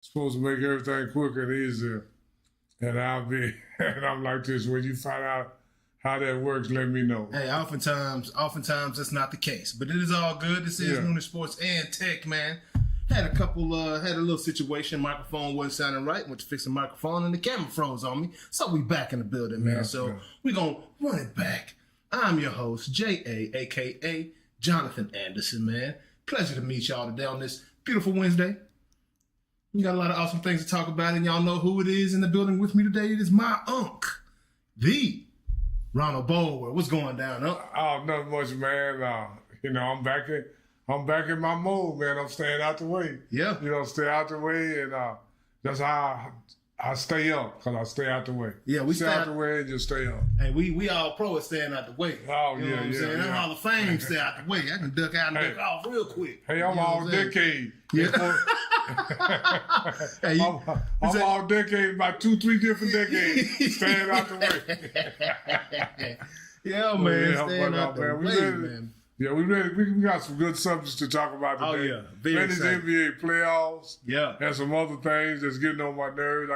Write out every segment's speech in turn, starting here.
supposed to make everything quicker and easier. And and I'm like this. When you find out how that works, let me know. Hey, oftentimes that's not the case, but it is all good. This is Noonish Sports and Tech, man. Had a little situation. Microphone wasn't sounding right. Went to fix the microphone and the camera froze on me. So we back in the building, man. We gonna run it back. I'm your host, J.A., a.k.a. Jonathan Anderson, man. Pleasure to meet y'all today on this beautiful Wednesday. We got a lot of awesome things to talk about, and y'all know who it is in the building with me today. It is my unk, the Ronald Bulwer. What's going down, Unk? Oh, nothing much, man. I'm back in my mode, man. I'm staying out the way. Yeah. Stay out the way, and that's how I stay up, because I stay out the way. Yeah, we stay out the way and just stay up. Hey, we all pro at staying out the way. Oh, you know what I'm saying? That Hall of Fame stay out the way. I can duck out and duck off real quick. Hey, I'm all decade. Yeah. I'm all decade, about 2-3 different decades, staying out the way. Yeah, man, staying out the way, man. Yeah, we ready. We got some good subjects to talk about today. Oh, yeah. Very exciting. NBA playoffs. Yeah. And some other things that's getting on my nerves.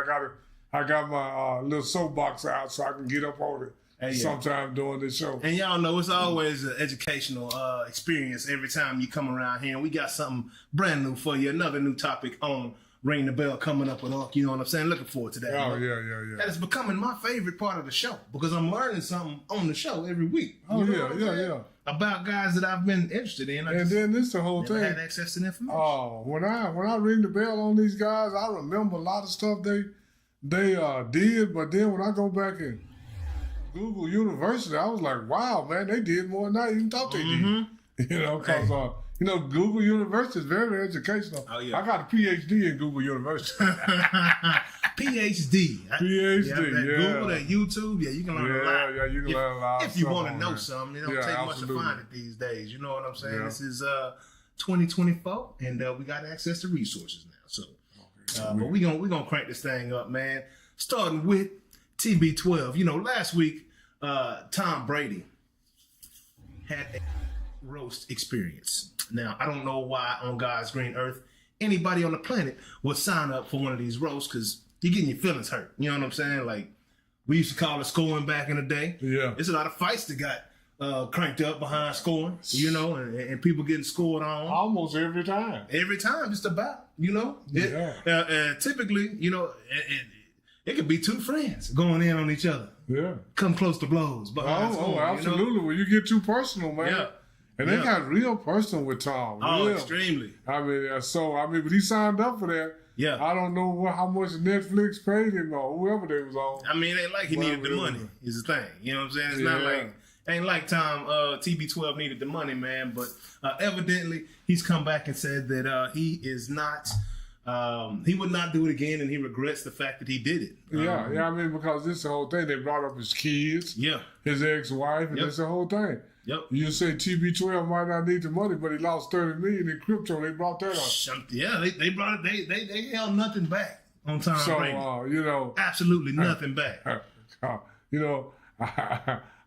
I got my little soapbox out so I can get up on it sometime during this show. And y'all know it's always an educational experience every time you come around here. And we got something brand new for you. Another new topic on Ring the Bell coming up with Unk. You know what I'm saying? Looking forward to that. Oh, yeah. That is becoming my favorite part of the show because I'm learning something on the show every week. Yeah. About guys that I've been interested in. And then this the whole thing. Had access to the information. Oh, when I ring the bell on these guys, I remember a lot of stuff they did, but then when I go back and Google University, I was like, wow, man, they did more than I even thought they did. Because Google University is very educational. Oh, yeah. I got a PhD in Google University. PhD. Google, that YouTube, you can learn a lot. Yeah, you can learn a lot. If you want to know something, it don't take much to find it these days. You know what I'm saying? Yeah. This is 2024, and we got access to resources now. So, but we gonna crank this thing up, man. Starting with TB12. Last week, Tom Brady had a roast experience. Now, I don't know why on God's green earth anybody on the planet would sign up for one of these roasts because you're getting your feelings hurt. You know what I'm saying? Like, we used to call it scoring back in the day. Yeah. There's a lot of fights that got cranked up behind scoring, and people getting scored on. Almost every time. Every time, just about, Yeah. Typically, it could be two friends going in on each other. Yeah. Come close to blows. Oh, absolutely. When you get too personal, man. Yeah. And they got real personal with Tom. Oh, extremely. But he signed up for that. Yeah. I don't know how much Netflix paid him or whoever they was on. It ain't like he needed the money is the thing. You know what I'm saying? It's not like, ain't like Tom, TB12 needed the money, man. But evidently, he's come back and said that he is not, he would not do it again and he regrets the fact that he did it. Because this is the whole thing. They brought up his kids, his ex-wife, and that's the whole thing. Yep. You say TB12 might not need the money, but he lost $30 million in crypto. They brought that up. Yeah, they brought it. They held nothing back on Tom Brady. Absolutely nothing back.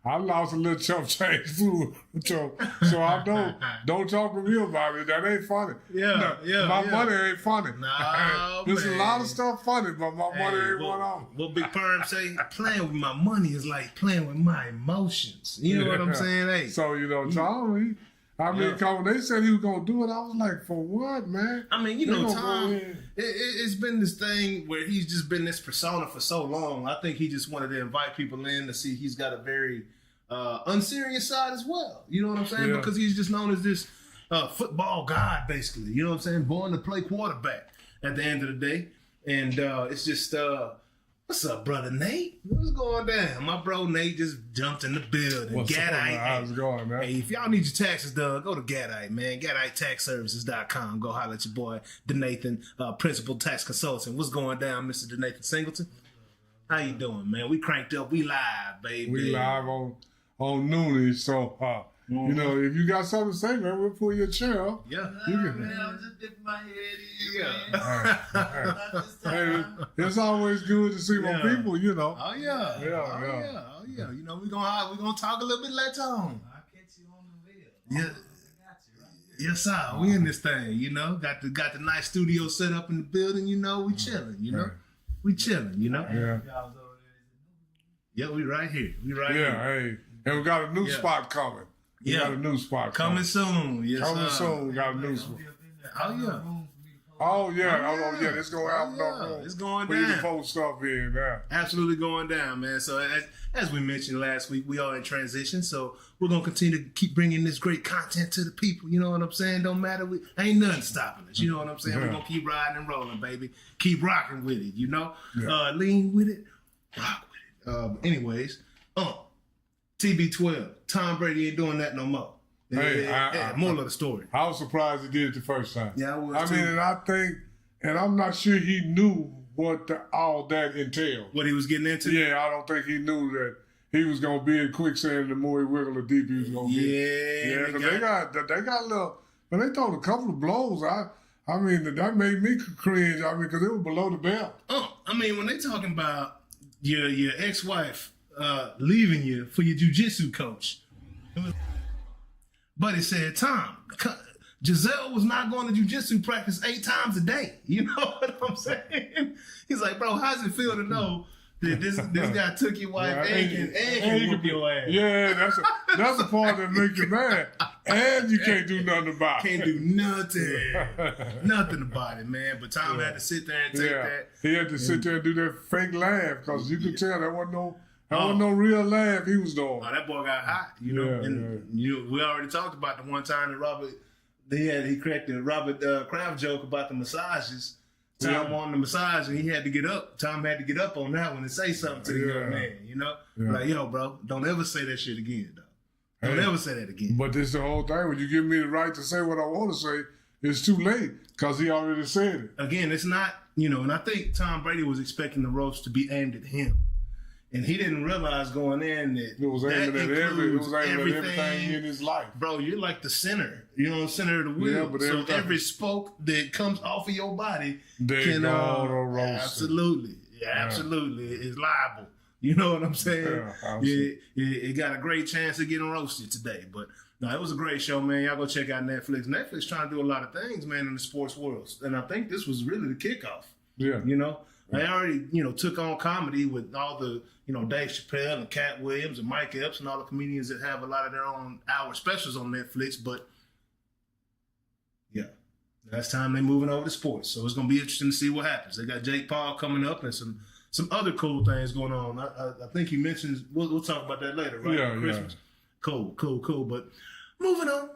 I lost a little chump change food, so I don't talk to me about it. That ain't funny. My money ain't funny. No, there's a lot of stuff funny, but my money ain't one of them. What Big Perm say? Playing with my money is like playing with my emotions. You know what I'm saying? Hey, so Tom, when they said he was gonna do it, I was like, for what, man? Tom, it's been this thing where he's just been this persona for so long. I think he just wanted to invite people in to see he's got a very unserious side as well. You know what I'm saying? Because he's just known as this football god, basically. You know what I'm saying? Born to play quarterback at the end of the day. And it's just, what's up, brother Nate? What's going down? My bro Nate just jumped in the building. What's up, man? How's it going, man? Hey, if y'all need your taxes done, go to Gadite, man. GaditeTaxServices.com. Go holler at your boy, DeNathan, Principal Tax Consultant. What's going down, Mr. DeNathan Singleton? How you doing, man? We cranked up. We live, baby. We live on Noonish. So, if you got something to say, man, we'll pull your chair up. Yeah. Man, I was just dipping my head in. Hey, it's always good to see my people, Oh, yeah. We're gonna talk a little bit later on. I'll catch you on the wheel. Yeah. I got you, right? Yes, sir. We in this thing, you know. Got the nice studio set up in the building, you know. We chilling, you know. We chilling, you know. Yeah. Yeah, we right here. We right Yeah, here. hey. And we got a new spot coming. We got a new spot coming soon. Yes, coming soon. We got a new spot. Oh, yeah. Oh yeah, it's gonna happen. It's going down. We down. post stuff in now. Absolutely going down, man. So as we mentioned last week, we are in transition. So we're gonna continue to keep bringing this great content to the people. You know what I'm saying? Don't matter. Ain't nothing stopping us. You know what I'm saying? We're gonna keep riding and rolling, baby. Keep rocking with it. You know, lean with it, rock with it. Anyways, TB12. Tom Brady ain't doing that no more. Moral of the story. I was surprised he did it the first time. Yeah, I was too. mean, and I think, and I'm not sure he knew what all that entailed. What he was getting into? Yeah, I don't think he knew that he was gonna be in quicksand the more he wiggled the deep he was gonna be. Yeah, because they got a little. When they throw a couple of blows, I mean that made me cringe. I mean, because it was below the belt. I mean, when they talking about your ex-wife leaving you for your jiu-jitsu coach. Buddy said, Tom, Giselle was not going to jiu-jitsu practice 8 times a day. You know what I'm saying? He's like, bro, how's it feel to know that this guy took your wife and can whoop your ass? Yeah, that's the part that makes you mad. And you can't do nothing about it. Can't do nothing. Nothing about it, man. But Tom had to sit there and take that. He had to sit there and do that fake laugh because you could tell there wasn't no real laugh he was doing. Oh, that boy got hot, you know. We already talked about the one time that he cracked the Robert Kraft joke about the massages. Tom on the massage and he had to get up. Tom had to get up on that one and say something to the young man, you know? Like, yo, bro, don't ever say that shit again, though. Don't ever say that again. But this is the whole thing. When you give me the right to say what I want to say, it's too late because he already said it. Again, it's not, you know, and I think Tom Brady was expecting the roast to be aimed at him. And he didn't realize going in that it was aimed at everything in his life. Bro, you're like the center. You know, the center of the wheel. Yeah, but so every spoke that comes off of your body can roast absolutely, absolutely is liable. You know what I'm saying? Yeah, it got a great chance of getting roasted today. But no, it was a great show, man. Y'all go check out Netflix. Netflix trying to do a lot of things, man, in the sports world. And I think this was really the kickoff. Yeah. You know? They already, you know, took on comedy with all the, you know, Dave Chappelle and Cat Williams and Mike Epps and all the comedians that have a lot of their own hour specials on Netflix. But, yeah, last time they're moving over to sports. So it's going to be interesting to see what happens. They got Jake Paul coming up and some other cool things going on. I think he mentions, we'll talk about that later, right? Yeah, Christmas. Cool. But moving on.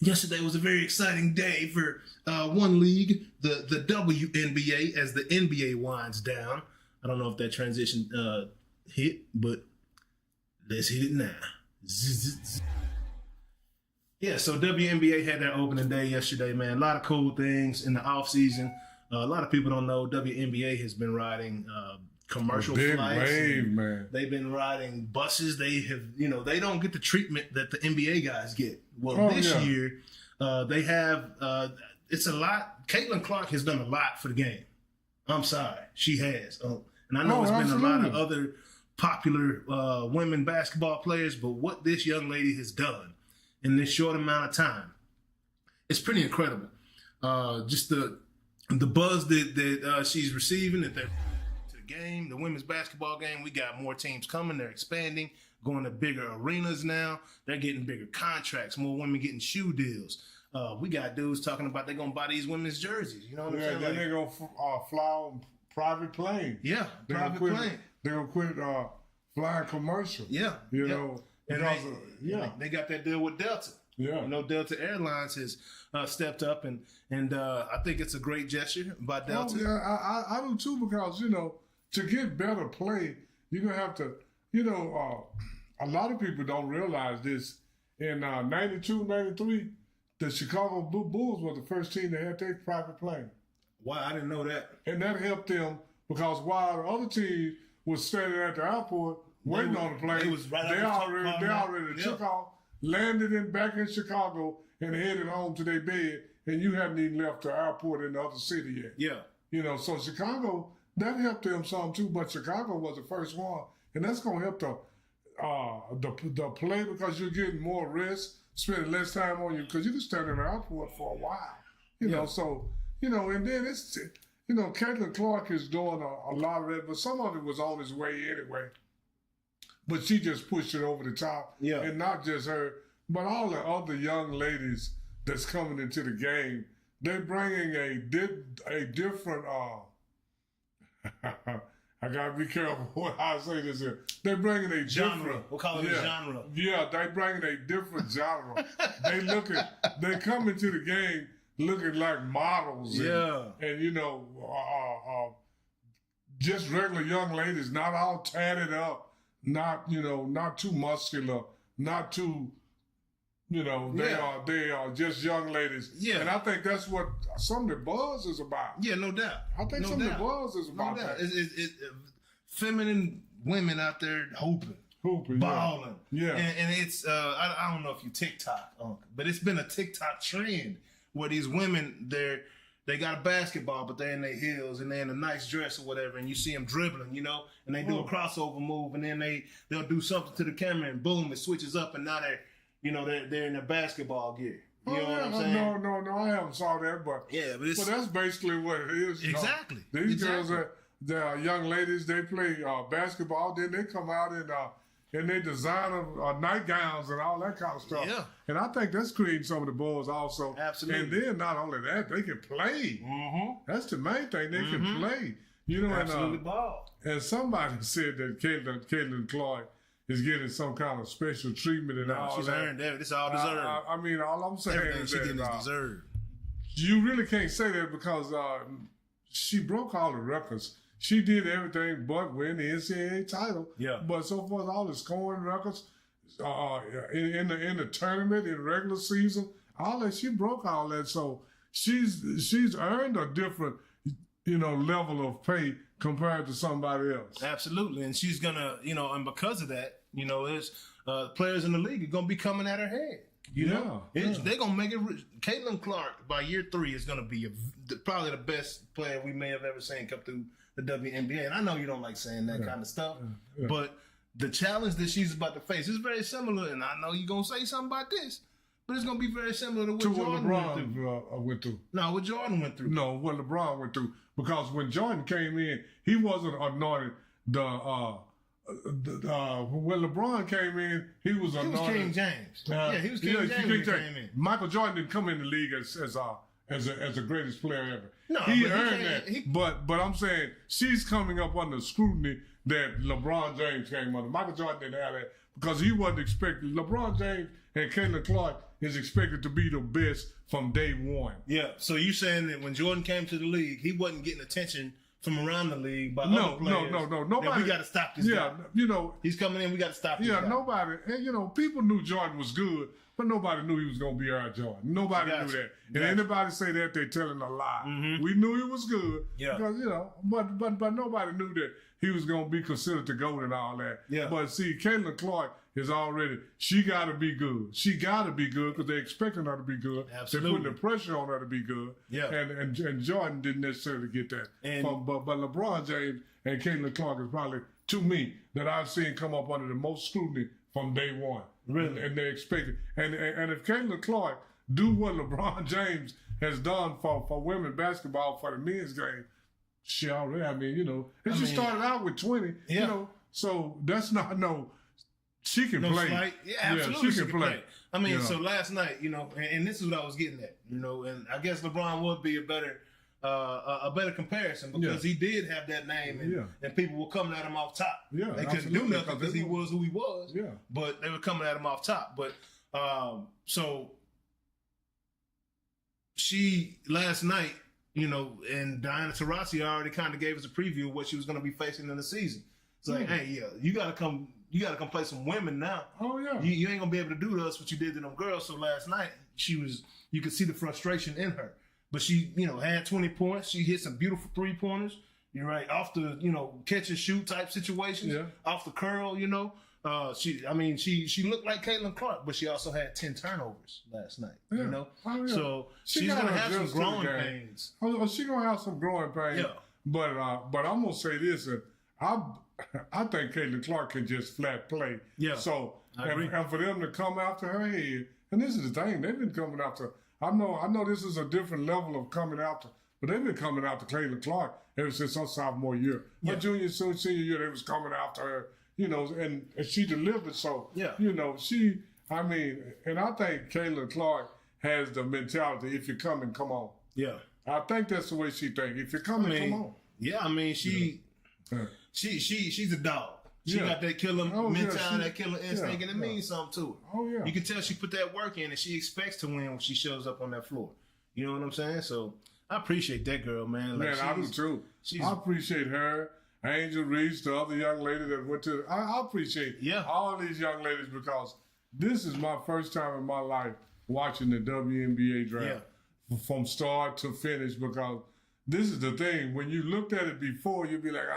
Yesterday was a very exciting day for one league, the WNBA, as the NBA winds down. I don't know if that transition hit, but let's hit it now. Yeah, so WNBA had their opening day yesterday, man. A lot of cool things in the offseason. A lot of people don't know WNBA has been riding commercial flights. Wave, man. They've been riding buses. They have, you know, they don't get the treatment that the NBA guys get. Well, this year, they have, it's a lot. Caitlin Clark has done a lot for the game. I'm sorry. She has. And I know it's been a lot of other popular women basketball players, but what this young lady has done in this short amount of time, it's pretty incredible. Just the buzz that she's receiving, that they're to the game, the women's basketball game. We got more teams coming. They're expanding, going to bigger arenas now. They're getting bigger contracts, more women getting shoe deals. We got dudes talking about they're going to buy these women's jerseys. You know what I'm saying? Then they're going to fly on private plane. Yeah, private plane. They're going to quit flying commercial. Yeah. You know. And they got that deal with Delta. Yeah. You know, Delta Airlines has stepped up, and I think it's a great gesture by Delta. Oh, yeah, I do too, because, you know, to get better play, you're going to have to, you know, a lot of people don't realize this. In 92, 93, the Chicago Bulls were the first team that had their private plane. Wow, I didn't know that. And that helped them, because while the other teams was standing at the airport waiting on the plane, they already took off, landed back in Chicago, and headed home to their bed, and you haven't even left the airport in the other city yet. Yeah. You know, so Chicago, that helped them some too, but Chicago was the first one, and that's going to help the play, because you're getting more rest, spending less time on you because you can stand in the airport for a while. You know, so, you know, and then it's, you know, Caitlin Clark is doing a lot of that, but some of it was on his way anyway. But she just pushed it over the top. Yeah. And not just her, but all the other young ladies that's coming into the game. They're bringing a different, I gotta be careful how I say this here. They're bringing a genre. Different, we'll call it a genre. Yeah, they're bringing a different genre. They come into the game looking like models. And you know, just regular young ladies, not all tatted up, not too muscular, not too. You know, they are just young ladies. Yeah. And I think that's what some of the buzz is about. Yeah, no doubt. I think some of the buzz is about that. It's feminine women out there hooping, balling. Yeah. And it's, I don't know if you TikTok, but it's been a TikTok trend where these women, they got a basketball, but they're in their heels and they're in a nice dress or whatever, and you see them dribbling, you know, and they do a crossover move, and then they'll do something to the camera, and boom, it switches up, and now they're in their basketball gear. You know what I'm saying? No, I haven't saw that, but but that's basically what it is. Exactly. These girls they're young ladies. They play basketball. Then they come out in their designer nightgowns and all that kind of stuff. Yeah. And I think that's creating some of the buzz also. Absolutely. And then not only that, they can play. Mm-hmm. That's the main thing. They can play. You know, absolutely ball. And somebody said that Caitlin Clark is getting some kind of special treatment and all she's that. Earned that. It's all deserved. I mean, all I'm saying everything is she getting that is deserved. You really can't say that because she broke all the records. She did everything but win the NCAA title. Yeah. But so far as all the scoring records in the tournament, in regular season, all that, she broke all that. So she's earned a different, level of pay compared to somebody else. Absolutely. And she's gonna, and because of that, there's players in the league are gonna be coming at her head. They're gonna make it. Caitlin Clark by year 3 is gonna be probably the best player we may have ever seen come through the WNBA. And I know you don't like saying that kind of stuff, but the challenge that she's about to face is very similar. And I know you're gonna say something about this, but it's gonna be very similar to what Jordan went through. No, what Jordan went through. No, what LeBron went through. Because when Jordan came in, he wasn't anointed when LeBron came in, he was anointed. He was King James. He was King James when he came in. Michael Jordan didn't come in the league as the greatest player ever. No, he earned that. But I'm saying she's coming up under scrutiny that LeBron James came under. Michael Jordan didn't have that because he wasn't expected. LeBron James and Caitlin Clark is expected to be the best from day one. Yeah. So you saying that when Jordan came to the league, he wasn't getting attention from around the league by other players? No. Nobody. We got to stop this guy. He's coming in. We got to stop this guy. Nobody. And people knew Jordan was good, but nobody knew he was going to be our Jordan. Nobody knew that. And anybody say that, they're telling a lie. Mm-hmm. We knew he was good. Yeah. Because but nobody knew that he was going to be considered the GOAT and all that. Yeah. But see, Caitlin Clark is already. She got to be good. She got to be good because they're expecting her to be good. Absolutely. They're putting the pressure on her to be good. Yeah. And Jordan didn't necessarily get that. But LeBron James and Caitlin Clark is probably, to me, that I've seen come up under the most scrutiny from day one. Really? And they expect it. And if Caitlin Clark do what LeBron James has done for women basketball for the men's game, she already, and she started out with 20, so that's not she can play. Yeah, absolutely. She can play. I mean, so last night, and this is what I was getting at, and I guess LeBron would be a better comparison because he did have that name and people were coming at him off top. Yeah, they couldn't do nothing because he was who he was. Yeah. But they were coming at him off top. But so she last night, and Diana Taurasi already kind of gave us a preview of what she was going to be facing in the season. It's like, hey, you gotta come play some women now. Oh yeah. You ain't gonna be able to do to us what you did to them girls. So last night you could see the frustration in her. But she, had 20 points. She hit some beautiful 3-pointers. You're right. Off the, catch and shoot type situations. Yeah. Off the curl, she looked like Caitlin Clark, but she also had 10 turnovers last night. Oh, yeah. So she's gonna have some growing pains. Oh, she's gonna have some growing pains. Yeah. But I'm gonna say this: I think Caitlin Clark can just flat play. Yeah. So and for them to come after her head And this is the thing, they've been coming after. I know this is a different level of coming after, but they've been coming after Caitlin Clark ever since her sophomore year. My junior, senior year, they was coming after her, and she delivered. So, and I think Caitlin Clark has the mentality, if you're coming, come on. Yeah. I think that's the way she thinks. If you're coming, come on. Yeah, she's a dog. She got that killer mentality, that killer instinct, and it means something to her. Oh, yeah. You can tell she put that work in, and she expects to win when she shows up on that floor. You know what I'm saying? So I appreciate that girl, man. Like, I do too. I appreciate her, Angel Reese, the other young lady that went to. I appreciate all these young ladies because this is my first time in my life watching the WNBA draft from start to finish because this is the thing. When you looked at it before, you'd be like,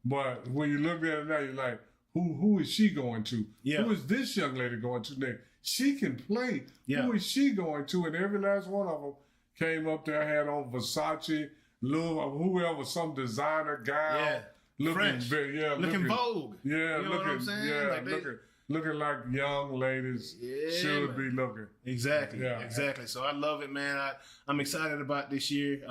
but when you look at it now, you're like, who is she going to? Yeah. Who is this young lady going to next? She can play. Yeah. Who is she going to? And every last one of them came up there, had on Versace, whoever, some designer guy. Yeah. French. Looking Vogue. Yeah, you know what I'm saying? Yeah, looking like young ladies should be looking. Exactly. Yeah. Exactly. So I love it, man. I'm excited about this year.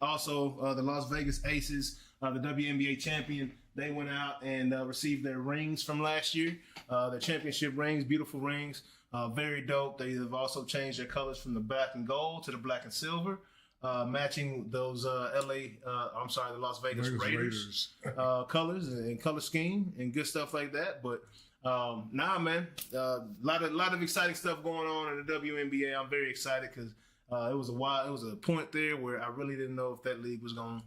Also, the Las Vegas Aces, the WNBA champion, they went out and received their rings from last year. Their championship rings, beautiful rings, very dope. They have also changed their colors from the black and gold to the black and silver, matching those the Las Vegas Raiders colors and color scheme and good stuff like that. But man, a lot of exciting stuff going on in the WNBA. I'm very excited because it was a point there where I really didn't know if that league was gonna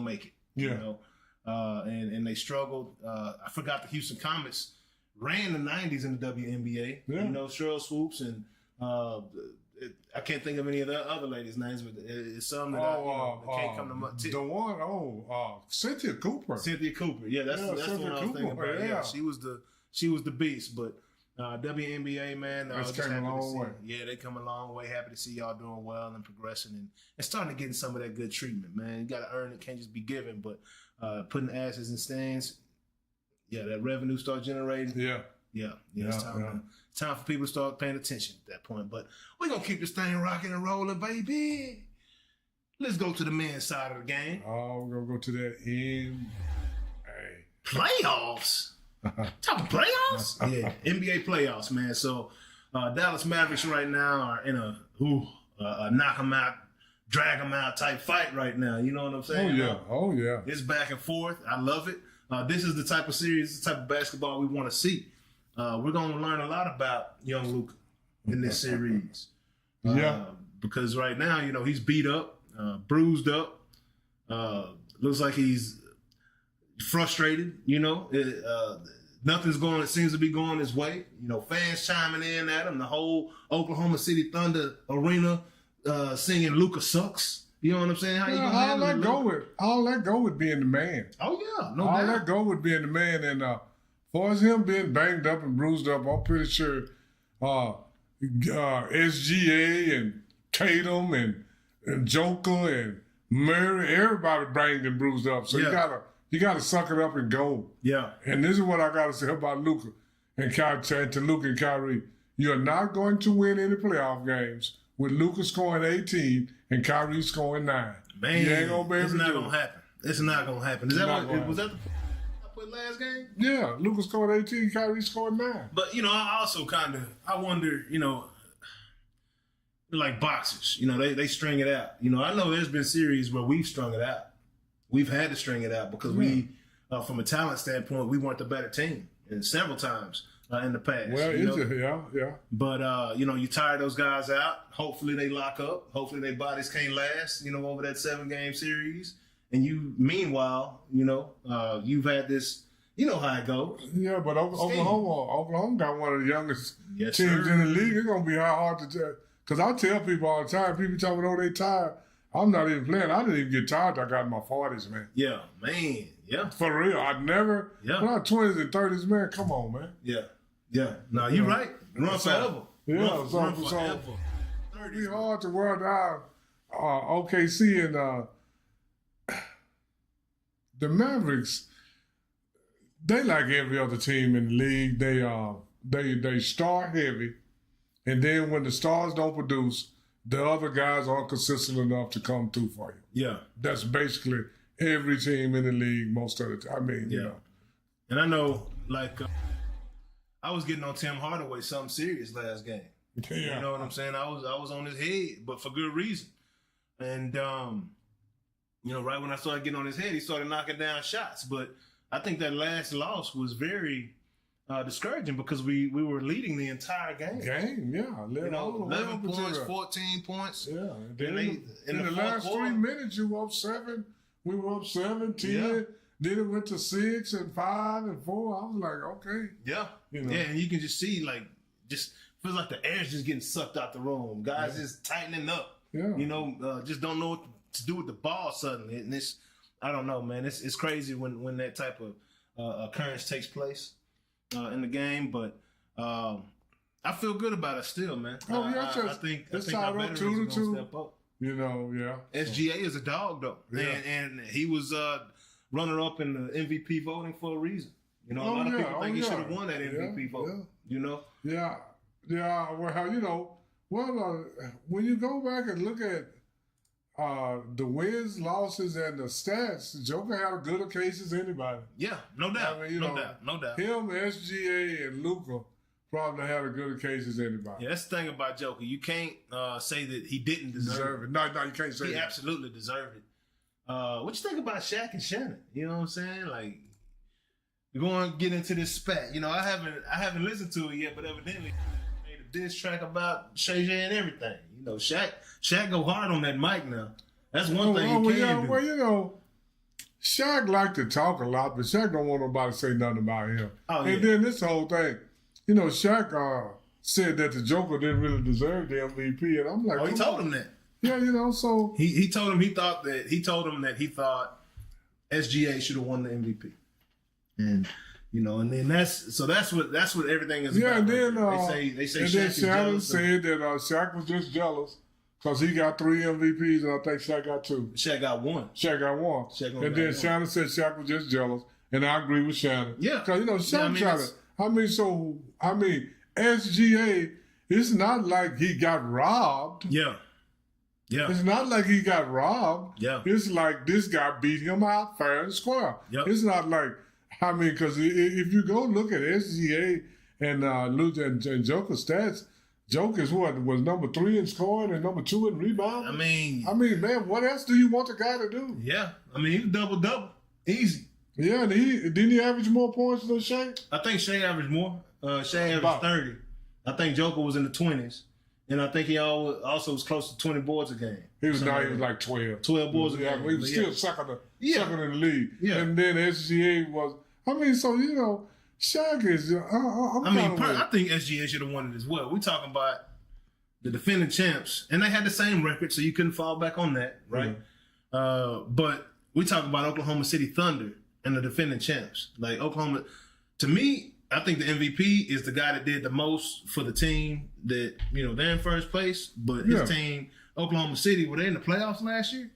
make it. Yeah. And they struggled. I forgot the Houston Comets ran the 90s in the WNBA. Yeah. Cheryl Swoops and I can't think of any of the other ladies' names, but it's some that I can't come to mind. The one, Cynthia Cooper. Cynthia Cooper. Yeah, that's the one I was thinking about. Yeah, she was the beast, but WNBA, man, that's came a long way. Yeah, they come a long way. Happy to see y'all doing well and progressing and starting to get some of that good treatment, man. You got to earn it, can't just be given. But putting asses in stands, that revenue start generating. Yeah. It's time for people to start paying attention at that point. But we're gonna keep this thing rocking and rolling, baby. Let's go to the men's side of the game. Oh, we're gonna go to that NBA playoffs. Talking playoffs? Yeah, NBA playoffs, man. So Dallas Mavericks right now are in a knock them out, drag them out type fight right now. You know what I'm saying? Oh yeah. It's back and forth. I love it. This is the type of series, the type of basketball we want to see. We're going to learn a lot about young Luka in this series. Because right now, he's beat up, bruised up. Looks like he's frustrated, nothing's seems to be going his way. Fans chiming in at him. The whole Oklahoma City Thunder arena singing "Luka sucks." You know what I'm saying? All that go with being the man. Oh yeah, all that go with being the man. And far as him being banged up and bruised up, I'm pretty sure SGA and Tatum and Joker and Murray, everybody banged and bruised up. So you gotta suck it up and go. Yeah. And this is what I gotta say about Luka and Kyrie. You're not going to win any playoff games with Luka scoring 18 and Kyrie scoring 9. Man, you ain't gonna be able to do it. It's not gonna happen. Was that the last game? Yeah, Luka scored 18, Kyrie scored 9. But I also I wonder, like boxers, they string it out. I know there's been series where we've strung it out. We've had to string it out because we, from a talent standpoint, we weren't the better team, and several times in the past. Well, yeah. But you tire those guys out. Hopefully they lock up. Hopefully their bodies can't last. Over that 7-game series. And you, meanwhile, you've had this. You know how it goes. Yeah, but Oklahoma got one of the youngest teams in the league. It's gonna be hard to tell. Because I tell people all the time, people tell me, they tired. I'm not even playing. I didn't even get tired till I got in my 40s, man. Yeah, man. Yeah. For real. I'd never. Yeah. When I was 20s and 30s, man, come on, man. Yeah. No, you're right. Run forever. Yeah, run forever. It'd be hard to wear down OKC and the Mavericks. They like every other team in the league. they start heavy, and then when the stars don't produce, the other guys aren't consistent enough to come through for you. Yeah. That's basically every team in the league most of the time. I mean, you know. And I know, like, I was getting on Tim Hardaway something serious last game. Yeah. You know what I'm saying? I was on his head, but for good reason. And, you know, right when I started getting on his head, he started knocking down shots. But I think that last loss was very discouraging because we were leading the entire game. Yeah. You know, 11 points, 14 points. Yeah. Then in the last quarter, 3 minutes, you were up 7. We were up 7, 10. Yeah. Then it went to 6 and 5 and 4. I was like, okay. Yeah. You know. Yeah, and you can just see, like, just feels like the air's just getting sucked out the room. Guys just tightening up. Yeah. You know, just don't know what to do with the ball suddenly. And it's, I don't know, man. It's crazy when that type of occurrence takes place in the game. But I feel good about it still, man. Oh, yeah. I think our veterans up 2-2. are gonna step up. You know, yeah. SGA is a dog, though. Yeah. And he was runner up in the MVP voting for a reason. You know, a lot of people think he should have won that MVP vote. Yeah. You know? Yeah. Well, you know, when you go back and look at the wins, losses, and the stats, Joker had a gooder case as anybody. Yeah, no doubt. I mean, no doubt. Him, SGA, and Luka probably had a gooder case as anybody. Yeah, that's the thing about Joker. You can't say that he didn't deserve it. No, you can't say he that. He absolutely deserved it. What you think about Shaq and Shannon? You know what I'm saying? Like, we're going to get into this spat. You know, I haven't listened to it yet, but evidently made a diss track about Shay Shay and everything. You know, Shaq go hard on that mic now. That's one thing he can do. Well, you know, Shaq like to talk a lot, but Shaq don't want nobody to say nothing about him. Oh, yeah. And then this whole thing, you know, Shaq said that the Joker didn't really deserve the MVP, and I'm like, he told him that. Yeah, you know, so he told him he thought SGA should have won the MVP, and you know, and then that's what everything is. Yeah, about. And then they say and Shaq then is Shannon jealous said that Shaq was just jealous because he got 3 MVPs, and I think Shaq got 2. Shaq got 1. Shaq got 1. And then Shannon said Shaq was just jealous, and I agree with Shannon. Yeah, because you know Shaq tried to. SGA. It's not like he got robbed. Yeah. It's not like he got robbed. Yeah. It's like this guy beat him out fair and square. Yep. It's not like, because if you go look at SGA and and Joker's stats, Joker's was number 3 in scoring and number 2 in rebounding. I mean, man, what else do you want the guy to do? Yeah. I mean, he's double easy. Yeah, and didn't he average more points than Shea? I think Shea averaged more. Shea averaged 30. I think Joker was in the 20s. And I think he also was close to 20 boards a game. He was like 12. 12 boards a game. He was still second in the league. Yeah. And then SGA was, so, you know, Shaq is, I think SGA should have won it as well. We're talking about the defending champs, and they had the same record, so you couldn't fall back on that, right? Mm-hmm. But we talk about Oklahoma City Thunder and the defending champs. Like, Oklahoma, to me, I think the MVP is the guy that did the most for the team that, you know, they're in first place, but his team, Oklahoma City, were they in the playoffs last year?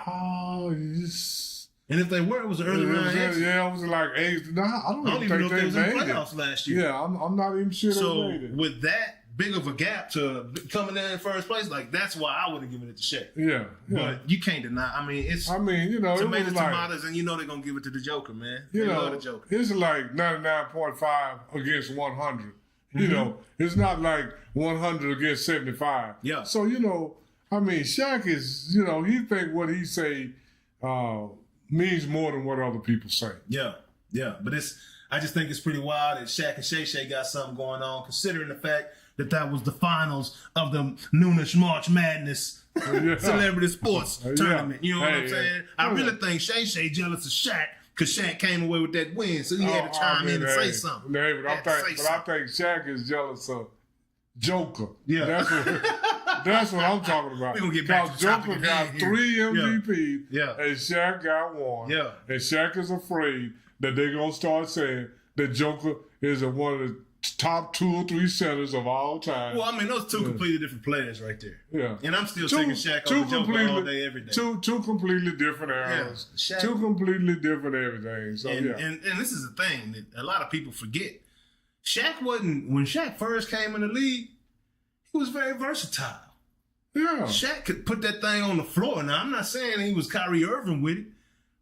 Oh, yes. And if they were, it was an early round exit. Yeah, it was like 8. No, I don't even know if they was in the playoffs last year. Yeah, I'm not even sure they made it. With that big of a gap to coming in first place, like, that's why I would have given it to Shaq. Yeah. But you can't deny. You know, tomatoes, and you know they're gonna give it to the Joker, man. They love the Joker. It's like 99.5 against 100. You know, it's not like 100 against 75. Yeah. So, you know, Shaq is, you know, he think what he say means more than what other people say. Yeah. But I just think it's pretty wild that Shaq and Shay Shay got something going on, considering the fact that was the finals of the Noonish March Madness Celebrity Sports Tournament. You know what I'm saying? I really think Shay Shay jealous of Shaq because Shaq came away with that win, so he had to chime in and say something. But I think Shaq is jealous of Joker. Yeah. That's what I'm talking about. We're going to get back to Joker got 3 MVPs, yeah. And Shaq got 1. Yeah. And Shaq is afraid that they're going to start saying that Joker is one of the top 2 or 3 centers of all time. Well, those 2 completely different players right there. Yeah. And I'm still taking Shaq over Joker all day, every day. Two completely different eras. Yeah. 2 completely different everything. So, and this is the thing that a lot of people forget. Shaq wasn't, when Shaq first came in the league, he was very versatile. Yeah. Shaq could put that thing on the floor. Now, I'm not saying he was Kyrie Irving with it,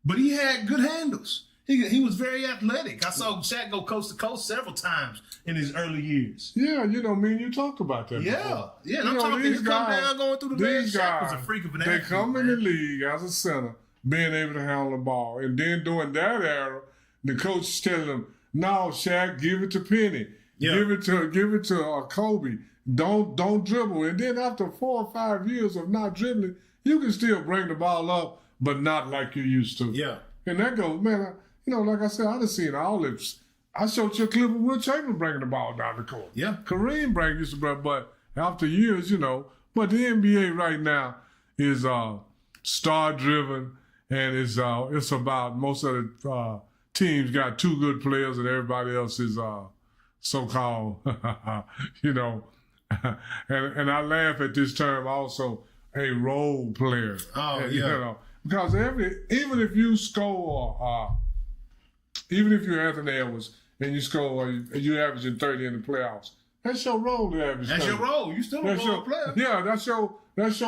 but he had good handles. He was very athletic. I saw Shaq go coast to coast several times in his early years. Yeah, me and you talked about that before. Yeah. And I'm talking, he come down going through the league. Shaq was a freak of an athlete. They come in the league as a center, being able to handle the ball. And then during that era, the coach is telling them, no, Shaq, give it to Penny. Yeah. Give it to Kobe. Don't dribble. And then after 4 or 5 years of not dribbling, you can still bring the ball up, but not like you used to. Yeah. And that goes, man, like I said, I done seen all this. I showed you a clip of Will Chamberlain bringing the ball down the court. Yeah. Kareem used to bring, but after years, but the NBA right now is star-driven, and it's about most of the teams got 2 good players and everybody else is so-called, and I laugh at this term also, a role player. Oh, yeah. Because even if you score, even if you're Anthony Edwards and you score, you averaging 30 in the playoffs, that's your role to average 30. That's your role. You still a role player. Yeah, that's your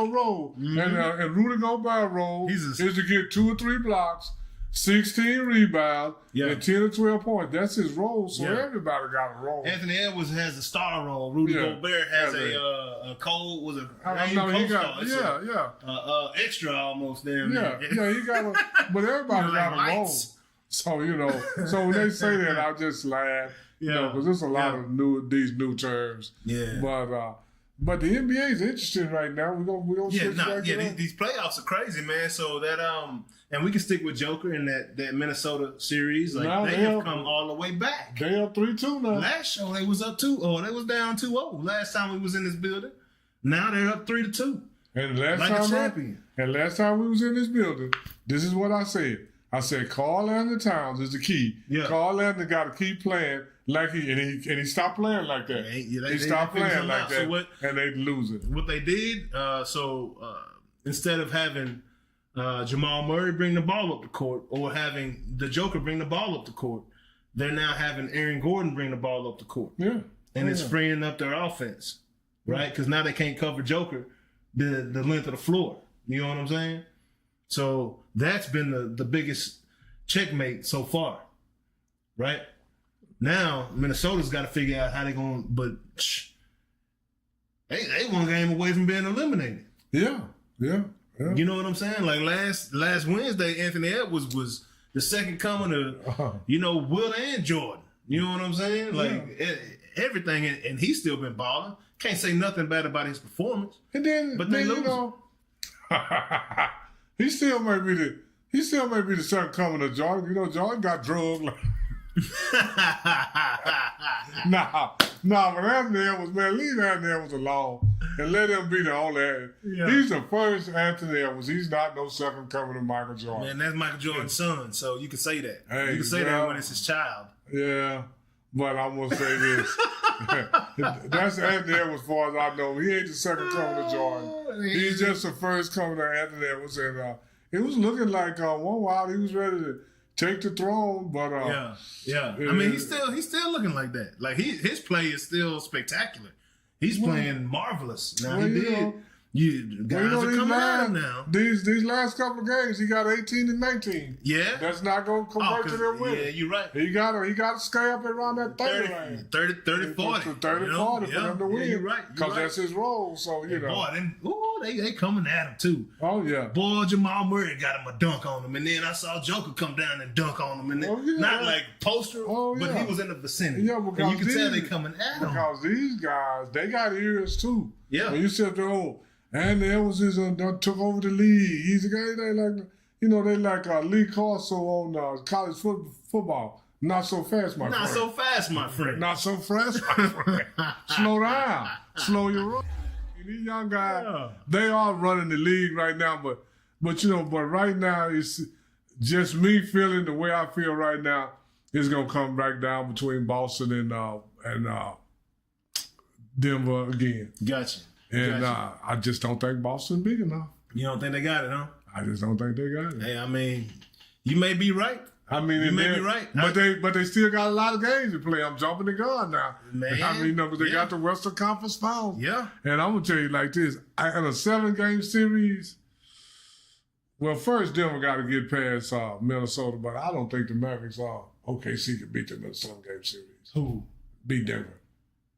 role. Mm-hmm. And Rudy Gobert's role is to get 2 or 3 blocks, 16 rebounds, and 10 or 12 points. That's his role, so everybody got a role. Anthony Edwards has a star role. Rudy Gobert has a cold, was extra almost damn. Yeah, he got but everybody got a role. So, so when they say that, I just laugh, because there's a lot of these new terms. Yeah. But the NBA is interesting right now. We're gonna these playoffs are crazy, man. So that and we can stick with Joker in that Minnesota series. Like now they have come all the way back. They up 3-2 now. Last show they was up 2-0. They was down 2-0 last time we was in this building. Now they're up 3-2. And last time we was in this building, this is what I said. I said Karl Anthony Towns is the key. Yeah. Karl Anthony got to keep playing like he stopped playing like that. He stopped playing like that, and they lose it. What they did, instead of having Jamal Murray bring the ball up the court or having the Joker bring the ball up the court, they're now having Aaron Gordon bring the ball up the court. Yeah. And it's freeing up their offense, right? Because now they can't cover Joker the length of the floor. You know what I'm saying? So that's been the biggest checkmate so far, right? Now Minnesota's got to figure out how they're going. But they one game away from being eliminated. Yeah. You know what I'm saying? Like last Wednesday, Anthony Edwards was the second coming of Will and Jordan. You know what I'm saying? Like everything, and he's still been balling. Can't say nothing bad about his performance. And then, they lose. He still may be the second coming of Jordan. Jordan got drugged. But Anthony Edwards, man, leave Anthony Edwards alone and let him be the only. Yeah. He's the first Anthony Edwards. He's not no second coming of Michael Jordan. Man, that's Michael Jordan's son, so you can say that. Hey, you can say that when it's his child. Yeah, but I'm gonna say this. That's Anthony Edwards, as far as I know. He ain't the second coming of Jordan. He's just the first coming of Anthony Edwards, and it was looking like one while he was ready to take the throne, but I mean, he's still looking like that. Like his play is still spectacular. He's playing marvelous. Now guys are coming at him now. These last couple of games, he got 18 and 19. Yeah, that's not going to convert to their win. Yeah, you're right. He got to stay up around that 30 range. 30, 40. 30, 40 for them to win. You're right. Because that's his role. So Boy, they coming at him too. Oh yeah. Boy, Jamal Murray got him a dunk on him, and then I saw Joker come down and dunk on him, and not like poster, but he was in the vicinity. Yeah, because and you can tell they coming at him. Because these guys, they got ears too. Yeah. When you sit there, and Edwards took over the league. He's a guy they like Lee Corso on college football. Not so fast, my friend. Not so fast, my friend. Not so fast, my friend. Slow down. Slow your roll. These young guys, they are running the league right now, but right now it's just me feeling the way I feel right now. It's gonna come back down between Boston and Denver again. Gotcha. And I just don't think Boston's big enough. You don't think they got it, huh? I just don't think they got it. Hey, I mean, you may be right. I mean, you may be right, but they still got a lot of games to play. I'm jumping the gun now. Man, I mean, because they got the Western Conference Finals. Yeah, and I'm gonna tell you like this: in a 7-game series. Well, first Denver got to get past Minnesota, but I don't think the Mavericks OKC could beat them in a 7-game series. Who beat Denver?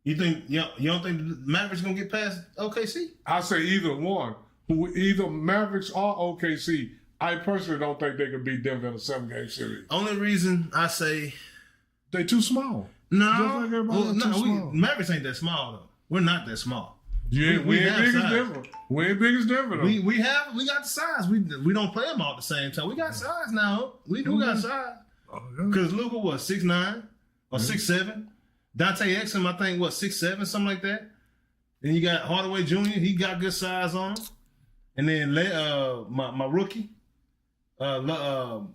You think you don't think the Mavericks gonna get past OKC? I say either one. Either Mavericks or OKC. I personally don't think they could beat Denver in a 7-game series. Only reason I say they too small. No, Mavericks ain't that small though. We're not that small. Yeah, we ain't big as Denver. We ain't big as Denver though. We got the size. We don't play them all at the same time. We got size now. We do got size. Because Luka was 6'9" or 6'7". Dante Exum, I think, 6'7", something like that. Then you got Hardaway Jr. He got good size on him. And then my rookie, number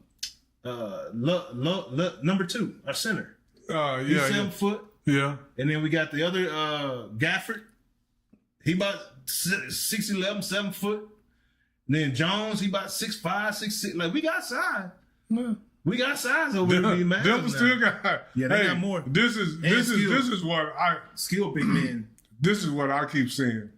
2, our center. He's 7 foot. Yeah. And then we got the other Gafford. He about 6'11", 7 foot. And then Jones, he about 6'5", 6'6". Like, we got size. Yeah. We got size over there. Denver still got. Yeah, they got more. This is what I skill big men. This is what I keep saying.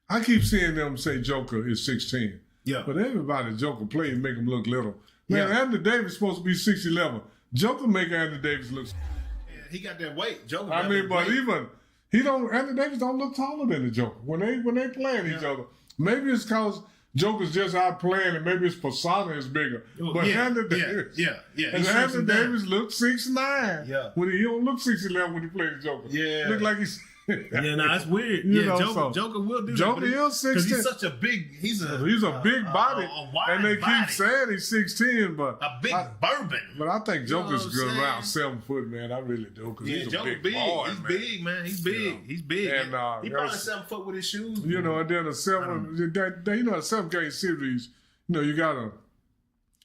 I keep seeing them say Joker is 6'10". Yeah. But everybody Joker play and make him look little. Man, Anthony Davis supposed to be 6'11". Joker make Anthony Davis look. Yeah, he got that weight. Joker. I mean, but weight. Anthony Davis don't look taller than the Joker when they playing each other. Maybe it's because Joker's just out playing, and maybe his persona is bigger. But Anthony Davis, and Anthony Davis looks 6'9". Yeah, when he don't look 6'11" when he plays the Joker. Yeah, look like he's. That's weird. Joker will do Joker that. Joker is 6'10". He's such a big. He's a big body, and they body. keep saying he's 6'10", but a big bourbon. But I think Joker's good around 7 foot, man. I really do, because he's a big boy, he's man. Big, man. He's big. He's big. And he probably 7 foot with his shoes. And then a 7-game series.